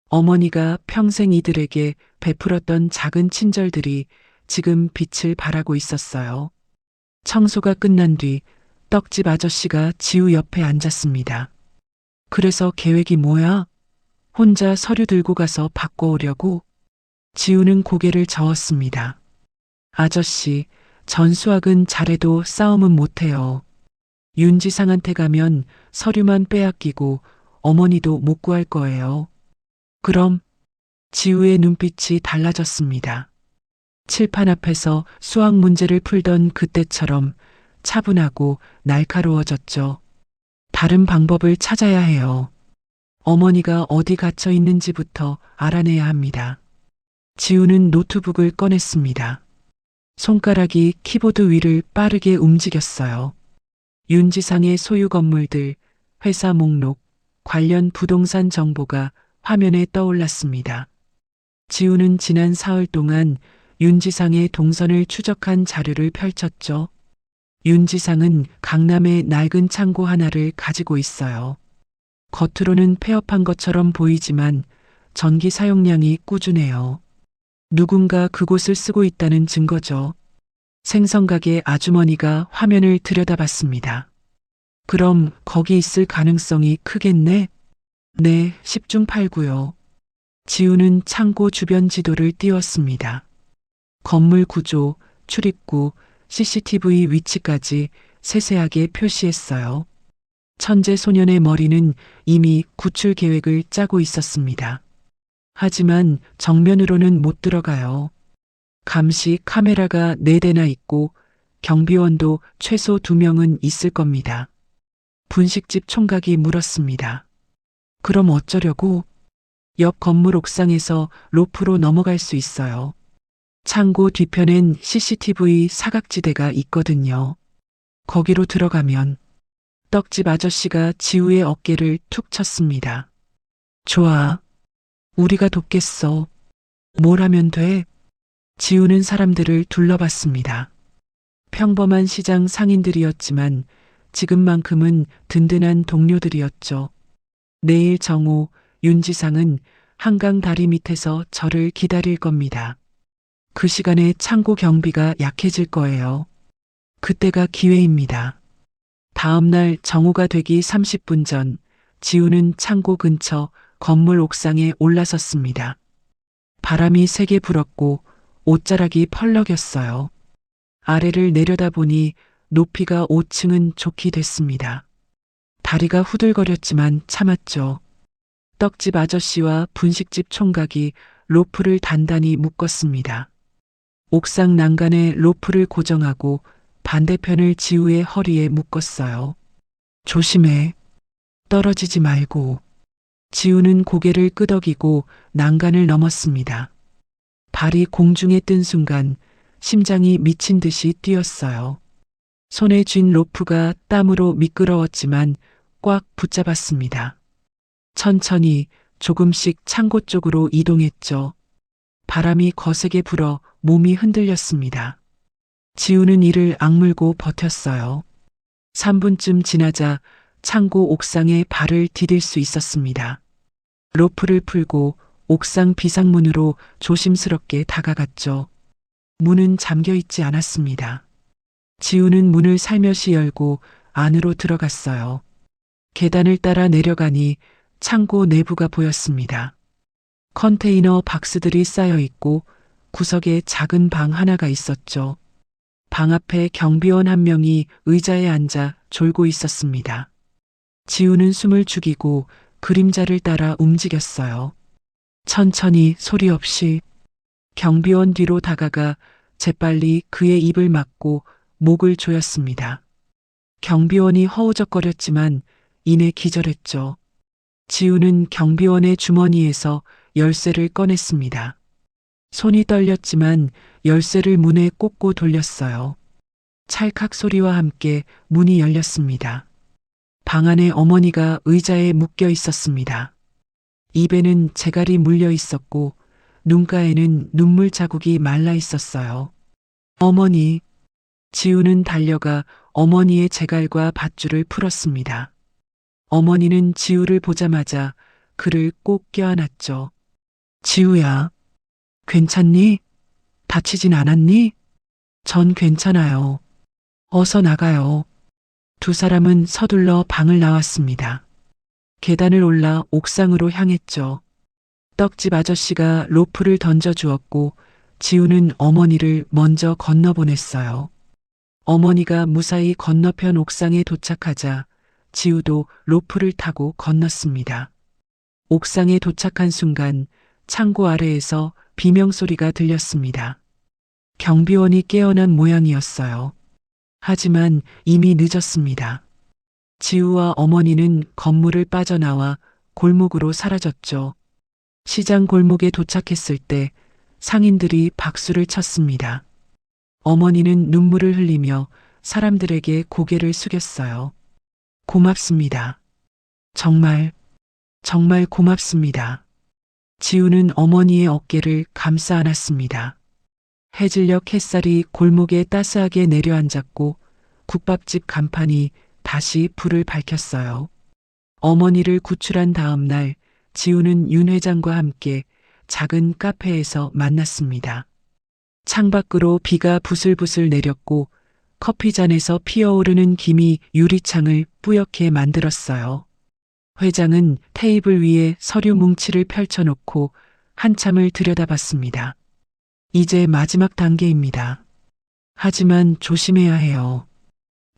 어머니가 평생 이들에게 베풀었던 작은 친절들이 지금 빛을 발하고 있었어요. 청소가 끝난 뒤 떡집 아저씨가 지우 옆에 앉았습니다. 그래서 계획이 뭐야? 혼자 서류 들고 가서 바꿔오려고? 지우는 고개를 저었습니다. 아저씨, 전수학은 잘해도 싸움은 못해요. 윤지상한테 가면 서류만 빼앗기고 어머니도 못 구할 거예요. 그럼 지우의 눈빛이 달라졌습니다. 칠판 앞에서 수학 문제를 풀던 그때처럼 차분하고 날카로워졌죠. 다른 방법을 찾아야 해요. 어머니가 어디 갇혀 있는지부터 알아내야 합니다. 지우는 노트북을 꺼냈습니다. 손가락이 키보드 위를 빠르게 움직였어요. 윤지상의 소유 건물들, 회사 목록, 관련 부동산 정보가 화면에 떠올랐습니다. 지우는 지난 사흘 동안 윤지상의 동선을 추적한 자료를 펼쳤죠. 윤지상은 강남의 낡은 창고 하나를 가지고 있어요. 겉으로는 폐업한 것처럼 보이지만 전기 사용량이 꾸준해요. 누군가 그곳을 쓰고 있다는 증거죠. 생선가게 아주머니가 화면을 들여다봤습니다. 그럼 거기 있을 가능성이 크겠네? 네, 10중 8구요. 지우는 창고 주변 지도를 띄웠습니다. 건물 구조, 출입구, CCTV 위치까지 세세하게 표시했어요. 천재 소년의 머리는 이미 구출 계획을 짜고 있었습니다. 하지만 정면으로는 못 들어가요. 감시 카메라가 4대나 있고 경비원도 최소 2명은 있을 겁니다. 분식집 총각이 물었습니다. 그럼 어쩌려고? 옆 건물 옥상에서 로프로 넘어갈 수 있어요. 창고 뒤편엔 CCTV 사각지대가 있거든요. 거기로 들어가면 떡집 아저씨가 지우의 어깨를 툭 쳤습니다. 좋아. 우리가 돕겠어. 뭘 하면 돼? 지우는 사람들을 둘러봤습니다. 평범한 시장 상인들이었지만 지금만큼은 든든한 동료들이었죠. 내일 정오, 윤지상은 한강 다리 밑에서 저를 기다릴 겁니다. 그 시간에 창고 경비가 약해질 거예요. 그때가 기회입니다. 다음 날 정오가 되기 30분 전, 지우는 창고 근처 건물 옥상에 올라섰습니다. 바람이 세게 불었고 옷자락이 펄럭였어요. 아래를 내려다보니 높이가 5층은 좋게 됐습니다. 다리가 후들거렸지만 참았죠. 떡집 아저씨와 분식집 총각이 로프를 단단히 묶었습니다. 옥상 난간에 로프를 고정하고 반대편을 지우의 허리에 묶었어요. 조심해. 떨어지지 말고. 지우는 고개를 끄덕이고 난간을 넘었습니다. 발이 공중에 뜬 순간 심장이 미친 듯이 뛰었어요. 손에 쥔 로프가 땀으로 미끄러웠지만 꽉 붙잡았습니다. 천천히 조금씩 창고 쪽으로 이동했죠. 바람이 거세게 불어 몸이 흔들렸습니다. 지우는 이를 악물고 버텼어요. 3분쯤 지나자 창고 옥상에 발을 디딜 수 있었습니다. 로프를 풀고 옥상 비상문으로 조심스럽게 다가갔죠. 문은 잠겨 있지 않았습니다. 지우는 문을 살며시 열고 안으로 들어갔어요. 계단을 따라 내려가니 창고 내부가 보였습니다. 컨테이너 박스들이 쌓여 있고 구석에 작은 방 하나가 있었죠. 방 앞에 경비원 한 명이 의자에 앉아 졸고 있었습니다. 지우는 숨을 죽이고 그림자를 따라 움직였어요. 천천히 소리 없이. 경비원 뒤로 다가가 재빨리 그의 입을 막고 목을 조였습니다. 경비원이 허우적거렸지만 이내 기절했죠. 지우는 경비원의 주머니에서 열쇠를 꺼냈습니다. 손이 떨렸지만 열쇠를 문에 꽂고 돌렸어요. 찰칵 소리와 함께 문이 열렸습니다. 방 안에 어머니가 의자에 묶여 있었습니다. 입에는 재갈이 물려 있었고 눈가에는 눈물 자국이 말라 있었어요. 어머니. 지우는 달려가 어머니의 재갈과 밧줄을 풀었습니다. 어머니는 지우를 보자마자 그를 꼭 껴안았죠. 지우야, 괜찮니? 다치진 않았니? 전 괜찮아요. 어서 나가요. 두 사람은 서둘러 방을 나왔습니다. 계단을 올라 옥상으로 향했죠. 떡집 아저씨가 로프를 던져주었고 지우는 어머니를 먼저 건너보냈어요. 어머니가 무사히 건너편 옥상에 도착하자 지우도 로프를 타고 건넜습니다. 옥상에 도착한 순간 창고 아래에서 비명소리가 들렸습니다. 경비원이 깨어난 모양이었어요. 하지만 이미 늦었습니다. 지우와 어머니는 건물을 빠져나와 골목으로 사라졌죠. 시장 골목에 도착했을 때 상인들이 박수를 쳤습니다. 어머니는 눈물을 흘리며 사람들에게 고개를 숙였어요. 고맙습니다. 정말 고맙습니다. 지우는 어머니의 어깨를 감싸 안았습니다. 해질녘 햇살이 골목에 따스하게 내려앉았고 국밥집 간판이 다시 불을 밝혔어요. 어머니를 구출한 다음 날 지우는 윤 회장과 함께 작은 카페에서 만났습니다. 창밖으로 비가 부슬부슬 내렸고 커피잔에서 피어오르는 김이 유리창을 뿌옇게 만들었어요. 회장은 테이블 위에 서류 뭉치를 펼쳐놓고 한참을 들여다봤습니다. 이제 마지막 단계입니다. 하지만 조심해야 해요.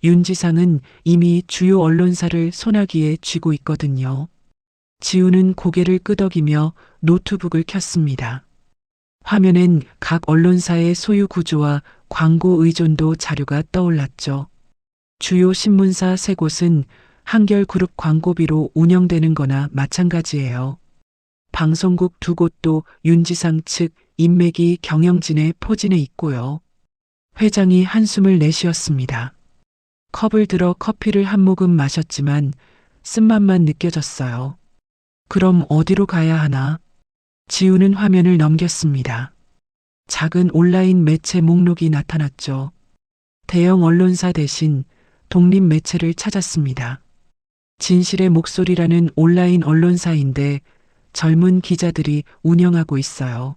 윤지상은 이미 주요 언론사를 소나기에 쥐고 있거든요. 지우는 고개를 끄덕이며 노트북을 켰습니다. 화면엔 각 언론사의 소유 구조와 광고 의존도 자료가 떠올랐죠. 주요 신문사 3곳은 한결그룹 광고비로 운영되는 거나 마찬가지예요. 방송국 2곳도 윤지상 측 인맥이 경영진의 포진해 있고요. 회장이 한숨을 내쉬었습니다. 컵을 들어 커피를 한 모금 마셨지만 쓴맛만 느껴졌어요. 그럼 어디로 가야 하나? 지우는 화면을 넘겼습니다. 작은 온라인 매체 목록이 나타났죠. 대형 언론사 대신 독립 매체를 찾았습니다. 진실의 목소리라는 온라인 언론사인데 젊은 기자들이 운영하고 있어요.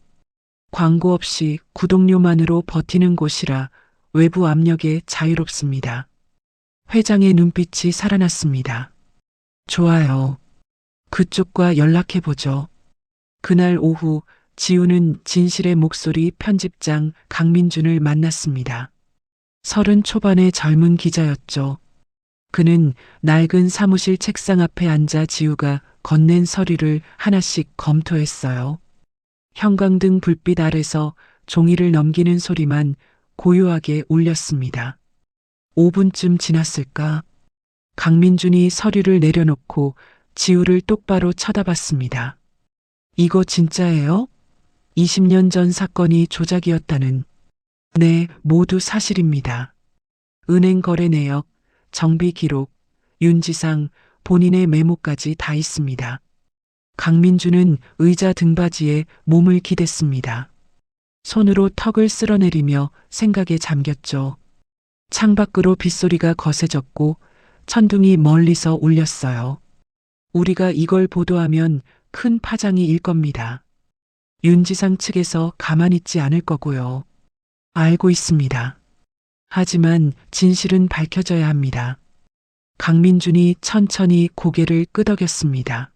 광고 없이 구독료만으로 버티는 곳이라 외부 압력에 자유롭습니다. 회장의 눈빛이 살아났습니다. 좋아요. 그쪽과 연락해보죠. 그날 오후 지우는 진실의 목소리 편집장 강민준을 만났습니다. 30 초반의 젊은 기자였죠. 그는 낡은 사무실 책상 앞에 앉아 지우가 건넨 서류를 하나씩 검토했어요. 형광등 불빛 아래서 종이를 넘기는 소리만 고요하게 울렸습니다. 5분쯤 지났을까? 강민준이 서류를 내려놓고 지우를 똑바로 쳐다봤습니다. 이거 진짜예요? 20년 전 사건이 조작이었다는. 네, 모두 사실입니다. 은행 거래 내역, 정비 기록, 윤지상, 본인의 메모까지 다 있습니다. 강민주는 의자 등받이에 몸을 기댔습니다. 손으로 턱을 쓸어내리며 생각에 잠겼죠. 창밖으로 빗소리가 거세졌고 천둥이 멀리서 울렸어요. 우리가 이걸 보도하면 큰 파장이 일 겁니다. 윤지상 측에서 가만히 있지 않을 거고요. 알고 있습니다. 하지만 진실은 밝혀져야 합니다. 강민준이 천천히 고개를 끄덕였습니다.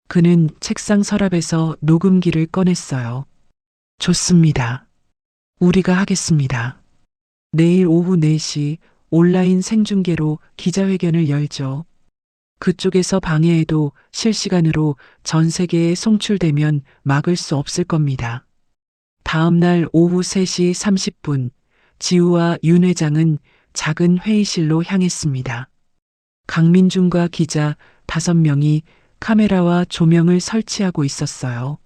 그는 책상 서랍에서 녹음기를 꺼냈어요. 좋습니다. 우리가 하겠습니다. 내일 오후 4시 온라인 생중계로 기자회견을 열죠. 그쪽에서 방해해도 실시간으로 전 세계에 송출되면 막을 수 없을 겁니다. 다음 날 오후 3시 30분, 지우와 윤 회장은 작은 회의실로 향했습니다. 강민준과 기자 5명이 카메라와 조명을 설치하고 있었어요.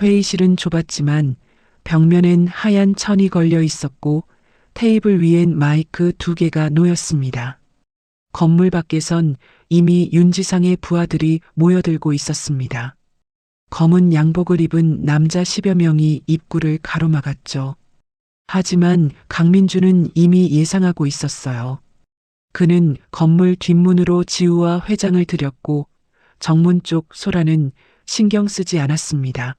회의실은 좁았지만 벽면엔 하얀 천이 걸려 있었고 테이블 위엔 마이크 2개가 놓였습니다. 건물 밖에선 이미 윤지상의 부하들이 모여들고 있었습니다. 검은 양복을 입은 남자 10여 명이 입구를 가로막았죠. 하지만 강민준은 이미 예상하고 있었어요. 그는 건물 뒷문으로 지우와 회장을 들였고 정문 쪽 소라는 신경 쓰지 않았습니다.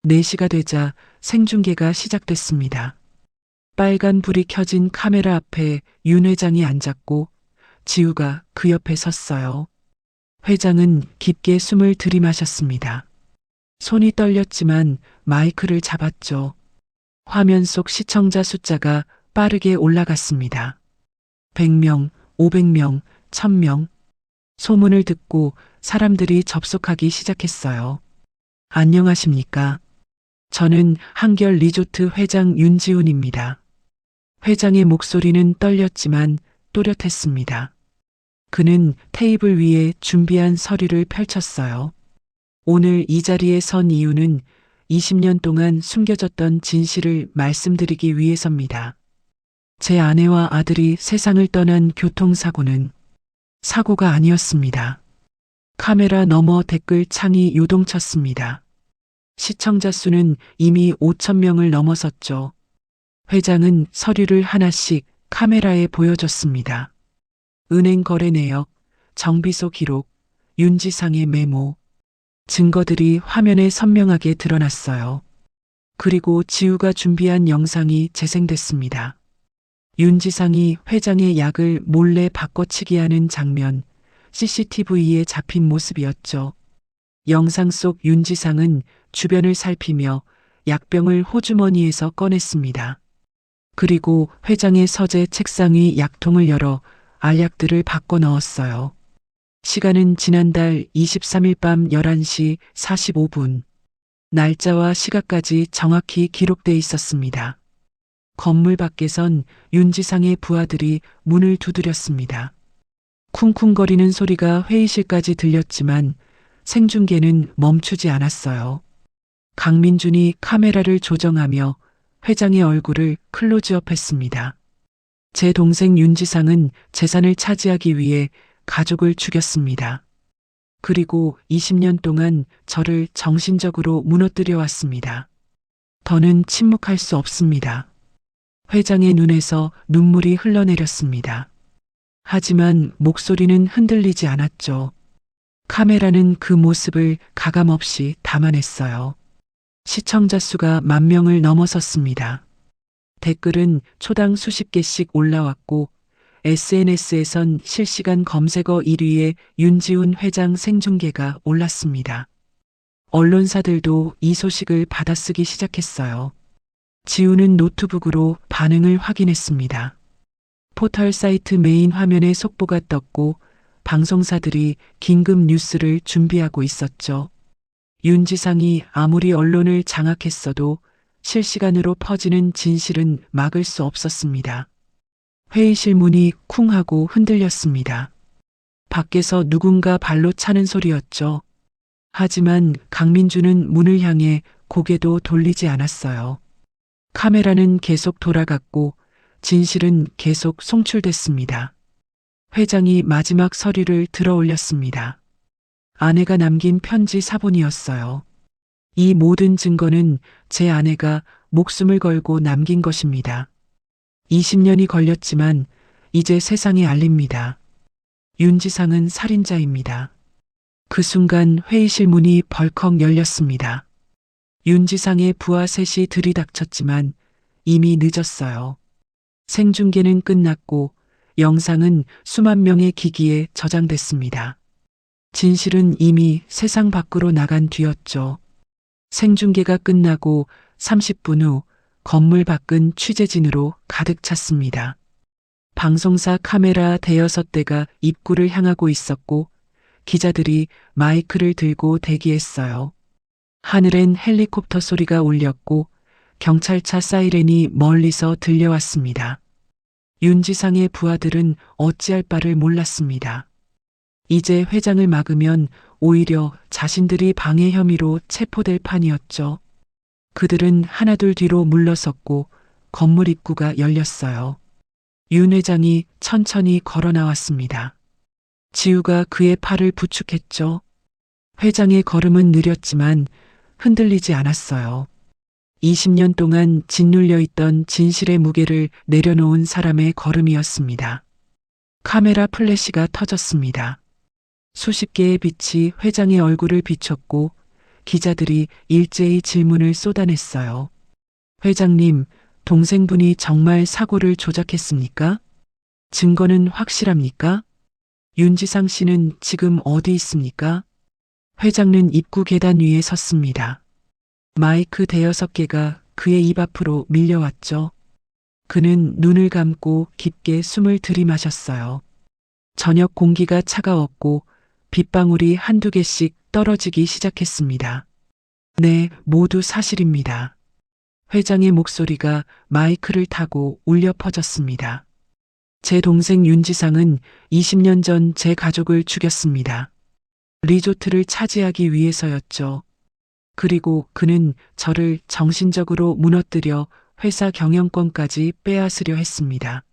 4시가 되자 생중계가 시작됐습니다. 빨간 불이 켜진 카메라 앞에 윤 회장이 앉았고 지우가 그 옆에 섰어요. 회장은 깊게 숨을 들이마셨습니다. 손이 떨렸지만 마이크를 잡았죠. 화면 속 시청자 숫자가 빠르게 올라갔습니다. 100명, 500명, 1000명. 소문을 듣고 사람들이 접속하기 시작했어요. 안녕하십니까? 저는 한결 리조트 회장 윤지훈입니다. 회장의 목소리는 떨렸지만 또렷했습니다. 그는 테이블 위에 준비한 서류를 펼쳤어요. 오늘 이 자리에 선 이유는 20년 동안 숨겨졌던 진실을 말씀드리기 위해서입니다. 제 아내와 아들이 세상을 떠난 교통사고는 사고가 아니었습니다. 카메라 너머 댓글 창이 요동쳤습니다. 시청자 수는 이미 5,000명을 넘어섰죠. 회장은 서류를 하나씩 카메라에 보여줬습니다. 은행 거래 내역, 정비소 기록, 윤지상의 메모. 증거들이 화면에 선명하게 드러났어요. 그리고 지우가 준비한 영상이 재생됐습니다. 윤지상이 회장의 약을 몰래 바꿔치기 하는 장면, CCTV에 잡힌 모습이었죠. 영상 속 윤지상은 주변을 살피며 약병을 호주머니에서 꺼냈습니다. 그리고 회장의 서재 책상 위 약통을 열어 알약들을 바꿔 넣었어요. 시간은 지난달 23일 밤 11시 45분. 날짜와 시각까지 정확히 기록돼 있었습니다. 건물 밖에선 윤지상의 부하들이 문을 두드렸습니다. 쿵쿵거리는 소리가 회의실까지 들렸지만 생중계는 멈추지 않았어요. 강민준이 카메라를 조정하며 회장의 얼굴을 클로즈업했습니다. 제 동생 윤지상은 재산을 차지하기 위해 가족을 죽였습니다. 그리고 20년 동안 저를 정신적으로 무너뜨려 왔습니다. 더는 침묵할 수 없습니다. 회장의 눈에서 눈물이 흘러내렸습니다. 하지만 목소리는 흔들리지 않았죠. 카메라는 그 모습을 가감없이 담아냈어요. 시청자 수가 10,000명을 넘어섰습니다. 댓글은 초당 수십 개씩 올라왔고 SNS에선 실시간 검색어 1위에 윤지훈 회장 생중계가 올랐습니다. 언론사들도 이 소식을 받아쓰기 시작했어요. 지훈은 노트북으로 반응을 확인했습니다. 포털 사이트 메인 화면에 속보가 떴고 방송사들이 긴급 뉴스를 준비하고 있었죠. 윤지상이 아무리 언론을 장악했어도 실시간으로 퍼지는 진실은 막을 수 없었습니다. 회의실 문이 쿵 하고 흔들렸습니다. 밖에서 누군가 발로 차는 소리였죠. 하지만 강민주는 문을 향해 고개도 돌리지 않았어요. 카메라는 계속 돌아갔고 진실은 계속 송출됐습니다. 회장이 마지막 서류를 들어 올렸습니다. 아내가 남긴 편지 사본이었어요. 이 모든 증거는 제 아내가 목숨을 걸고 남긴 것입니다. 20년이 걸렸지만 이제 세상에 알립니다. 윤지상은 살인자입니다. 그 순간 회의실 문이 벌컥 열렸습니다. 윤지상의 부하 셋이 들이닥쳤지만 이미 늦었어요. 생중계는 끝났고 영상은 수만 명의 기기에 저장됐습니다. 진실은 이미 세상 밖으로 나간 뒤였죠. 생중계가 끝나고 30분 후 건물 밖은 취재진으로 가득 찼습니다. 방송사 카메라 대여섯 대가 입구를 향하고 있었고 기자들이 마이크를 들고 대기했어요. 하늘엔 헬리콥터 소리가 울렸고 경찰차 사이렌이 멀리서 들려왔습니다. 윤지상의 부하들은 어찌할 바를 몰랐습니다. 이제 회장을 막으면 오히려 자신들이 방해 혐의로 체포될 판이었죠. 그들은 하나둘 뒤로 물러섰고 건물 입구가 열렸어요. 윤 회장이 천천히 걸어 나왔습니다. 지우가 그의 팔을 부축했죠. 회장의 걸음은 느렸지만 흔들리지 않았어요. 20년 동안 짓눌려 있던 진실의 무게를 내려놓은 사람의 걸음이었습니다. 카메라 플래시가 터졌습니다. 수십 개의 빛이 회장의 얼굴을 비췄고 기자들이 일제히 질문을 쏟아냈어요. 회장님, 동생분이 정말 사고를 조작했습니까? 증거는 확실합니까? 윤지상 씨는 지금 어디 있습니까? 회장은 입구 계단 위에 섰습니다. 마이크 대여섯 개가 그의 입 앞으로 밀려왔죠. 그는 눈을 감고 깊게 숨을 들이마셨어요. 저녁 공기가 차가웠고 빗방울이 한두 개씩 떨어지기 시작했습니다. 네, 모두 사실입니다. 회장의 목소리가 마이크를 타고 울려 퍼졌습니다. 제 동생 윤지상은 20년 전 제 가족을 죽였습니다. 리조트를 차지하기 위해서였죠. 그리고 그는 저를 정신적으로 무너뜨려 회사 경영권까지 빼앗으려 했습니다.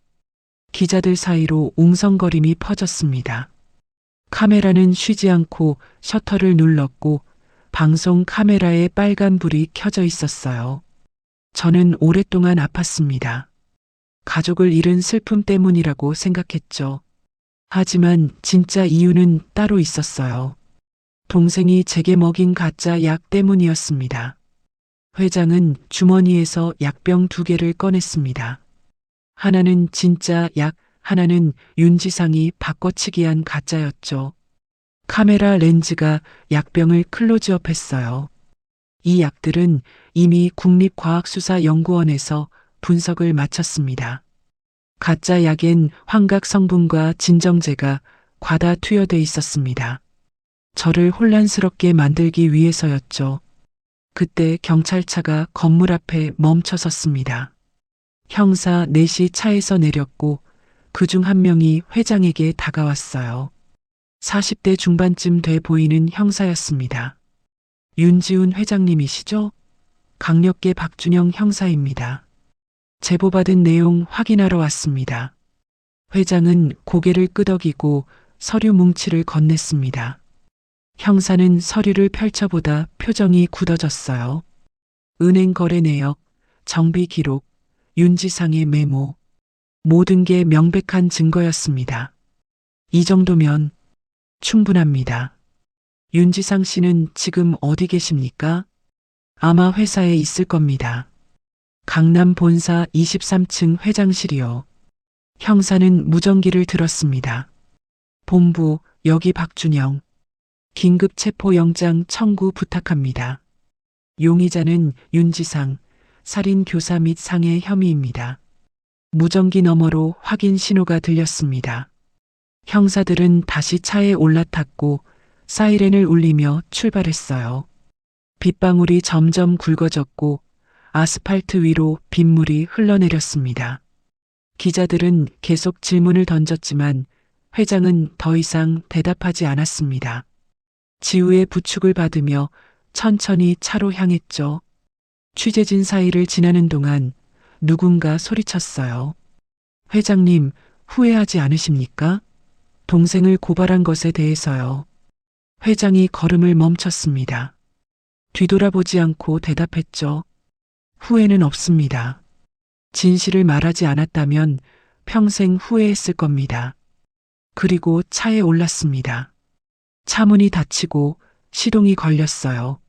기자들 사이로 웅성거림이 퍼졌습니다. 카메라는 쉬지 않고 셔터를 눌렀고 방송 카메라에 빨간 불이 켜져 있었어요. 저는 오랫동안 아팠습니다. 가족을 잃은 슬픔 때문이라고 생각했죠. 하지만 진짜 이유는 따로 있었어요. 동생이 제게 먹인 가짜 약 때문이었습니다. 회장은 주머니에서 약병 2개를 꺼냈습니다. 하나는 진짜 약, 하나는 윤지상이 바꿔치기한 가짜였죠. 카메라 렌즈가 약병을 클로즈업했어요. 이 약들은 이미 국립과학수사연구원에서 분석을 마쳤습니다. 가짜 약엔 환각 성분과 진정제가 과다 투여돼 있었습니다. 저를 혼란스럽게 만들기 위해서였죠. 그때 경찰차가 건물 앞에 멈춰 섰습니다. 형사 넷이 차에서 내렸고 그중 한 명이 회장에게 다가왔어요. 40대 중반쯤 돼 보이는 형사였습니다. 윤지훈 회장님이시죠? 강력계 박준영 형사입니다. 제보받은 내용 확인하러 왔습니다. 회장은 고개를 끄덕이고 서류 뭉치를 건넸습니다. 형사는 서류를 펼쳐보다 표정이 굳어졌어요. 은행 거래 내역, 정비 기록, 윤지상의 메모. 모든 게 명백한 증거였습니다. 이 정도면 충분합니다. 윤지상 씨는 지금 어디 계십니까? 아마 회사에 있을 겁니다. 강남 본사 23층 회장실이요. 형사는 무전기를 들었습니다. 본부, 여기 박준영. 긴급 체포영장 청구 부탁합니다. 용의자는 윤지상, 살인 교사 및 상해 혐의입니다. 무전기 너머로 확인 신호가 들렸습니다. 형사들은 다시 차에 올라탔고 사이렌을 울리며 출발했어요. 빗방울이 점점 굵어졌고 아스팔트 위로 빗물이 흘러내렸습니다. 기자들은 계속 질문을 던졌지만 회장은 더 이상 대답하지 않았습니다. 지우의 부축을 받으며 천천히 차로 향했죠. 취재진 사이를 지나는 동안 누군가 소리쳤어요. 회장님, 후회하지 않으십니까? 동생을 고발한 것에 대해서요. 회장이 걸음을 멈췄습니다. 뒤돌아보지 않고 대답했죠. 후회는 없습니다. 진실을 말하지 않았다면 평생 후회했을 겁니다. 그리고 차에 올랐습니다. 차문이 닫히고 시동이 걸렸어요.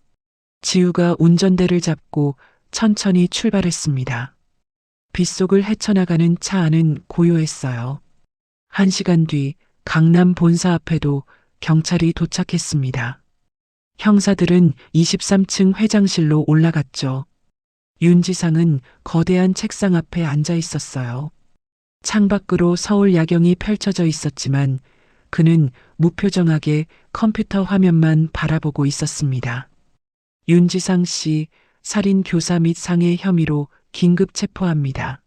지우가 운전대를 잡고 천천히 출발했습니다. 빗속을 헤쳐나가는 차 안은 고요했어요. 1시간 뒤 강남 본사 앞에도 경찰이 도착했습니다. 형사들은 23층 회장실로 올라갔죠. 윤지상은 거대한 책상 앞에 앉아 있었어요. 창밖으로 서울 야경이 펼쳐져 있었지만 그는 무표정하게 컴퓨터 화면만 바라보고 있었습니다. 윤지상 씨, 살인 교사 및 상해 혐의로 긴급 체포합니다.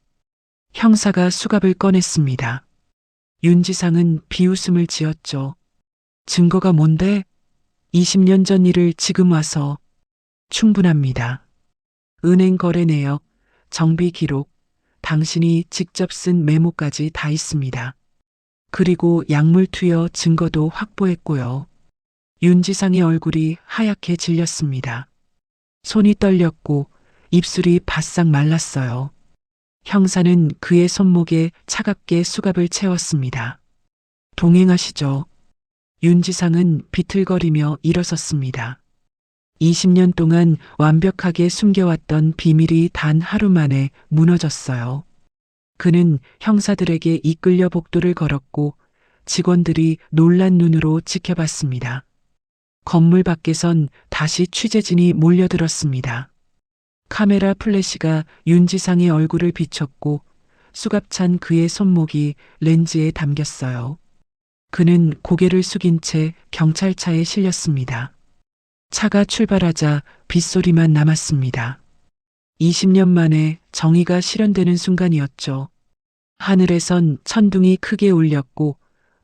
형사가 수갑을 꺼냈습니다. 윤지상은 비웃음을 지었죠. 증거가 뭔데? 20년 전 일을 지금 와서. 충분합니다. 은행 거래 내역, 정비 기록, 당신이 직접 쓴 메모까지 다 있습니다. 그리고 약물 투여 증거도 확보했고요. 윤지상의 얼굴이 하얗게 질렸습니다. 손이 떨렸고 입술이 바싹 말랐어요. 형사는 그의 손목에 차갑게 수갑을 채웠습니다. 동행하시죠. 윤지상은 비틀거리며 일어섰습니다. 20년 동안 완벽하게 숨겨왔던 비밀이 단 하루 만에 무너졌어요. 그는 형사들에게 이끌려 복도를 걸었고 직원들이 놀란 눈으로 지켜봤습니다. 건물 밖에선 다시 취재진이 몰려들었습니다. 카메라 플래시가 윤지상의 얼굴을 비췄고 수갑찬 그의 손목이 렌즈에 담겼어요. 그는 고개를 숙인 채 경찰차에 실렸습니다. 차가 출발하자 빗소리만 남았습니다. 20년 만에 정의가 실현되는 순간이었죠. 하늘에선 천둥이 크게 울렸고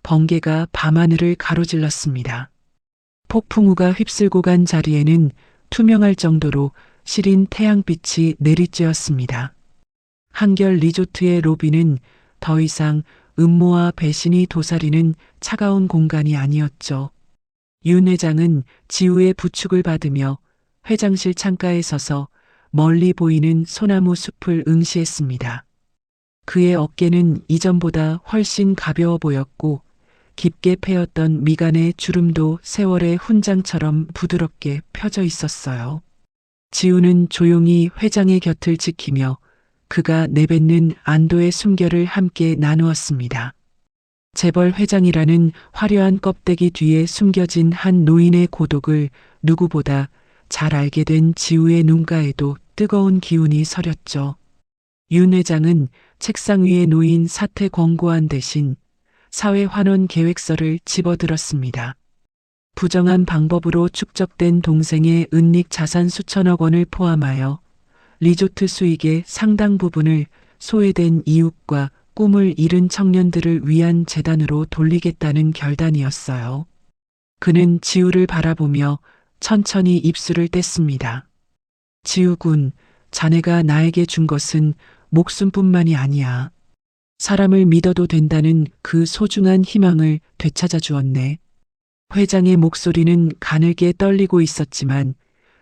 번개가 밤하늘을 가로질렀습니다. 폭풍우가 휩쓸고 간 자리에는 투명할 정도로 시린 태양빛이 내리쬐었습니다. 한결 리조트의 로비는 더 이상 음모와 배신이 도사리는 차가운 공간이 아니었죠. 윤 회장은 지우의 부축을 받으며 회장실 창가에 서서 멀리 보이는 소나무 숲을 응시했습니다. 그의 어깨는 이전보다 훨씬 가벼워 보였고 깊게 패였던 미간의 주름도 세월의 훈장처럼 부드럽게 펴져 있었어요. 지우는 조용히 회장의 곁을 지키며 그가 내뱉는 안도의 숨결을 함께 나누었습니다. 재벌 회장이라는 화려한 껍데기 뒤에 숨겨진 한 노인의 고독을 누구보다 잘 알게 된 지우의 눈가에도 뜨거운 기운이 서렸죠. 윤 회장은 책상 위에 놓인 사퇴 권고안 대신 사회 환원 계획서를 집어들었습니다. 부정한 방법으로 축적된 동생의 은닉 자산 수천억 원을 포함하여 리조트 수익의 상당 부분을 소외된 이웃과 꿈을 잃은 청년들을 위한 재단으로 돌리겠다는 결단이었어요. 그는 지우를 바라보며 천천히 입술을 뗐습니다. 지우군, 자네가 나에게 준 것은 목숨뿐만이 아니야. 사람을 믿어도 된다는 그 소중한 희망을 되찾아 주었네. 회장의 목소리는 가늘게 떨리고 있었지만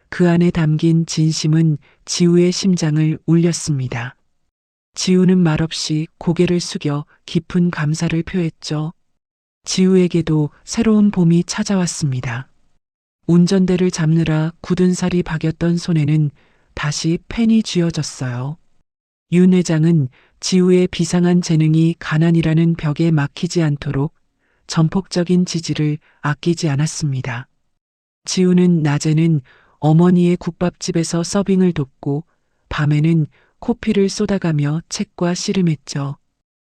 그 안에 담긴 진심은 지우의 심장을 울렸습니다. 지우는 말없이 고개를 숙여 깊은 감사를 표했죠. 지우에게도 새로운 봄이 찾아왔습니다. 운전대를 잡느라 굳은 살이 박였던 손에는 다시 펜이 쥐어졌어요. 윤 회장은 지우의 비상한 재능이 가난이라는 벽에 막히지 않도록 전폭적인 지지를 아끼지 않았습니다. 지우는 낮에는 어머니의 국밥집에서 서빙을 돕고 밤에는 코피를 쏟아가며 책과 씨름했죠.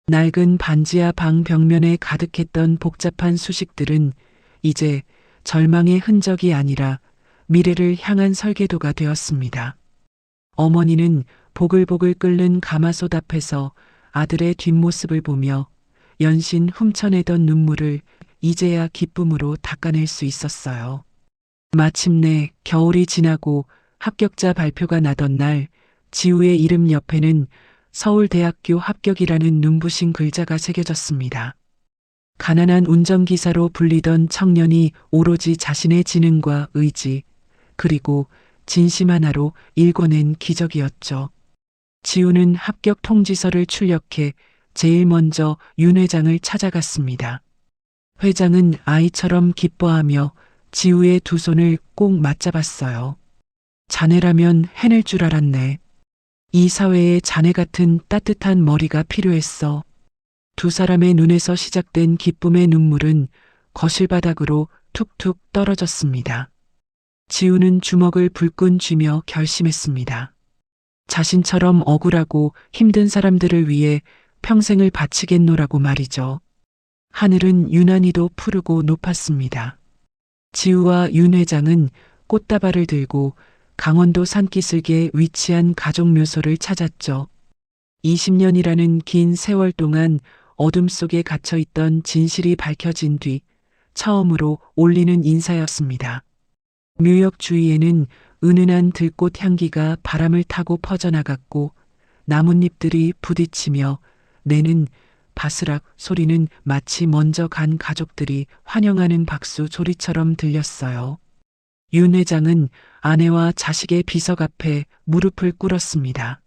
낡은 반지하 방 벽면에 가득했던 복잡한 수식들은 이제 절망의 흔적이 아니라 미래를 향한 설계도가 되었습니다. 어머니는 보글보글 끓는 가마솥 앞에서 아들의 뒷모습을 보며 연신 훔쳐내던 눈물을 이제야 기쁨으로 닦아낼 수 있었어요. 마침내 겨울이 지나고 합격자 발표가 나던 날 지우의 이름 옆에는 서울대학교 합격이라는 눈부신 글자가 새겨졌습니다. 가난한 운전기사로 불리던 청년이 오로지 자신의 지능과 의지, 그리고 진심 하나로 일궈낸 기적이었죠. 지우는 합격 통지서를 출력해 제일 먼저 윤 회장을 찾아갔습니다. 회장은 아이처럼 기뻐하며 지우의 두 손을 꼭 맞잡았어요. 자네라면 해낼 줄 알았네. 이 사회에 자네 같은 따뜻한 머리가 필요했어. 두 사람의 눈에서 시작된 기쁨의 눈물은 거실 바닥으로 툭툭 떨어졌습니다. 지우는 주먹을 불끈 쥐며 결심했습니다. 자신처럼 억울하고 힘든 사람들을 위해 평생을 바치겠노라고 말이죠. 하늘은 유난히도 푸르고 높았습니다. 지우와 윤 회장은 꽃다발을 들고 강원도 산기슭에 위치한 가족 묘소를 찾았죠. 20년이라는 긴 세월 동안 어둠 속에 갇혀 있던 진실이 밝혀진 뒤 처음으로 올리는 인사였습니다. 묘역 주위에는 은은한 들꽃 향기가 바람을 타고 퍼져나갔고 나뭇잎들이 부딪히며 내는 바스락 소리는 마치 먼저 간 가족들이 환영하는 박수 소리처럼 들렸어요. 윤 회장은 아내와 자식의 비석 앞에 무릎을 꿇었습니다.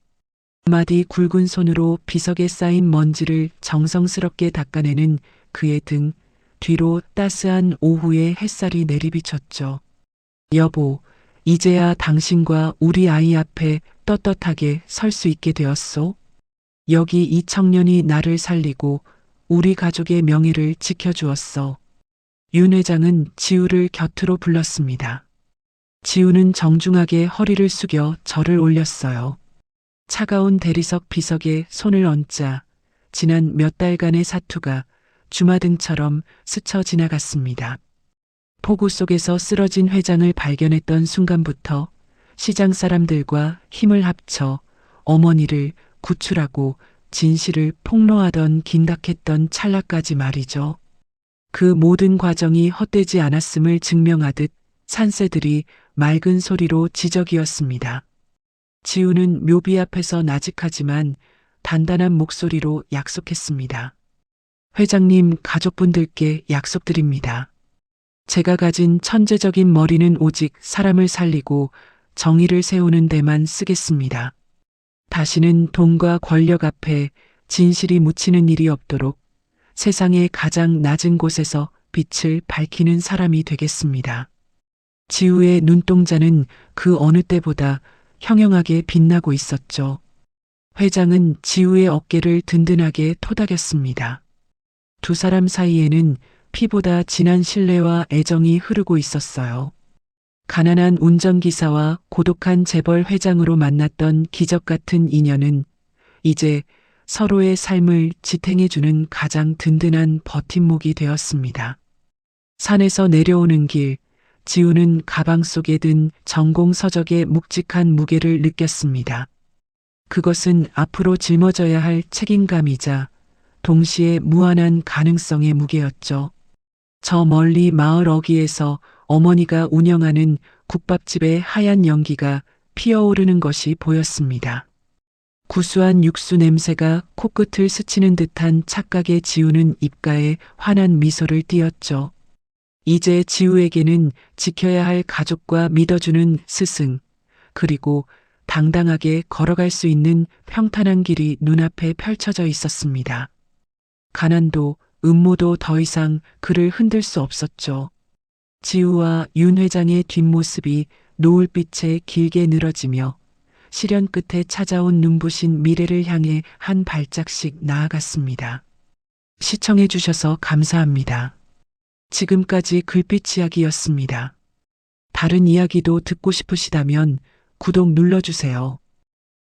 마디 굵은 손으로 비석에 쌓인 먼지를 정성스럽게 닦아내는 그의 등 뒤로 따스한 오후의 햇살이 내리비쳤죠. 여보, 이제야 당신과 우리 아이 앞에 떳떳하게 설 수 있게 되었소. 여기 이 청년이 나를 살리고 우리 가족의 명예를 지켜주었어. 윤 회장은 지우를 곁으로 불렀습니다. 지우는 정중하게 허리를 숙여 절을 올렸어요. 차가운 대리석 비석에 손을 얹자 지난 몇 달간의 사투가 주마등처럼 스쳐 지나갔습니다. 폭우 속에서 쓰러진 회장을 발견했던 순간부터 시장 사람들과 힘을 합쳐 어머니를 구출하고 진실을 폭로하던 긴박했던 찰나까지 말이죠. 그 모든 과정이 헛되지 않았음을 증명하듯 산새들이 맑은 소리로 지적이었습니다. 지우는 묘비 앞에서 나직하지만 단단한 목소리로 약속했습니다. 회장님, 가족분들께 약속드립니다. 제가 가진 천재적인 머리는 오직 사람을 살리고 정의를 세우는 데만 쓰겠습니다. 다시는 돈과 권력 앞에 진실이 묻히는 일이 없도록 세상의 가장 낮은 곳에서 빛을 밝히는 사람이 되겠습니다. 지우의 눈동자는 그 어느 때보다 형형하게 빛나고 있었죠. 회장은 지우의 어깨를 든든하게 토닥였습니다. 두 사람 사이에는 피보다 진한 신뢰와 애정이 흐르고 있었어요. 가난한 운전기사와 고독한 재벌 회장으로 만났던 기적 같은 인연은 이제 서로의 삶을 지탱해주는 가장 든든한 버팀목이 되었습니다. 산에서 내려오는 길, 지우는 가방 속에 든 전공 서적의 묵직한 무게를 느꼈습니다. 그것은 앞으로 짊어져야 할 책임감이자 동시에 무한한 가능성의 무게였죠. 저 멀리 마을 어귀에서 어머니가 운영하는 국밥집의 하얀 연기가 피어오르는 것이 보였습니다. 구수한 육수 냄새가 코끝을 스치는 듯한 착각에 지우는 입가에 환한 미소를 띄었죠. 이제 지우에게는 지켜야 할 가족과 믿어주는 스승, 그리고 당당하게 걸어갈 수 있는 평탄한 길이 눈앞에 펼쳐져 있었습니다. 가난도 음모도 더 이상 그를 흔들 수 없었죠. 지우와 윤 회장의 뒷모습이 노을빛에 길게 늘어지며 시련 끝에 찾아온 눈부신 미래를 향해 한 발짝씩 나아갔습니다. 시청해 주셔서 감사합니다. 지금까지 글빛 이야기였습니다. 다른 이야기도 듣고 싶으시다면 구독 눌러주세요.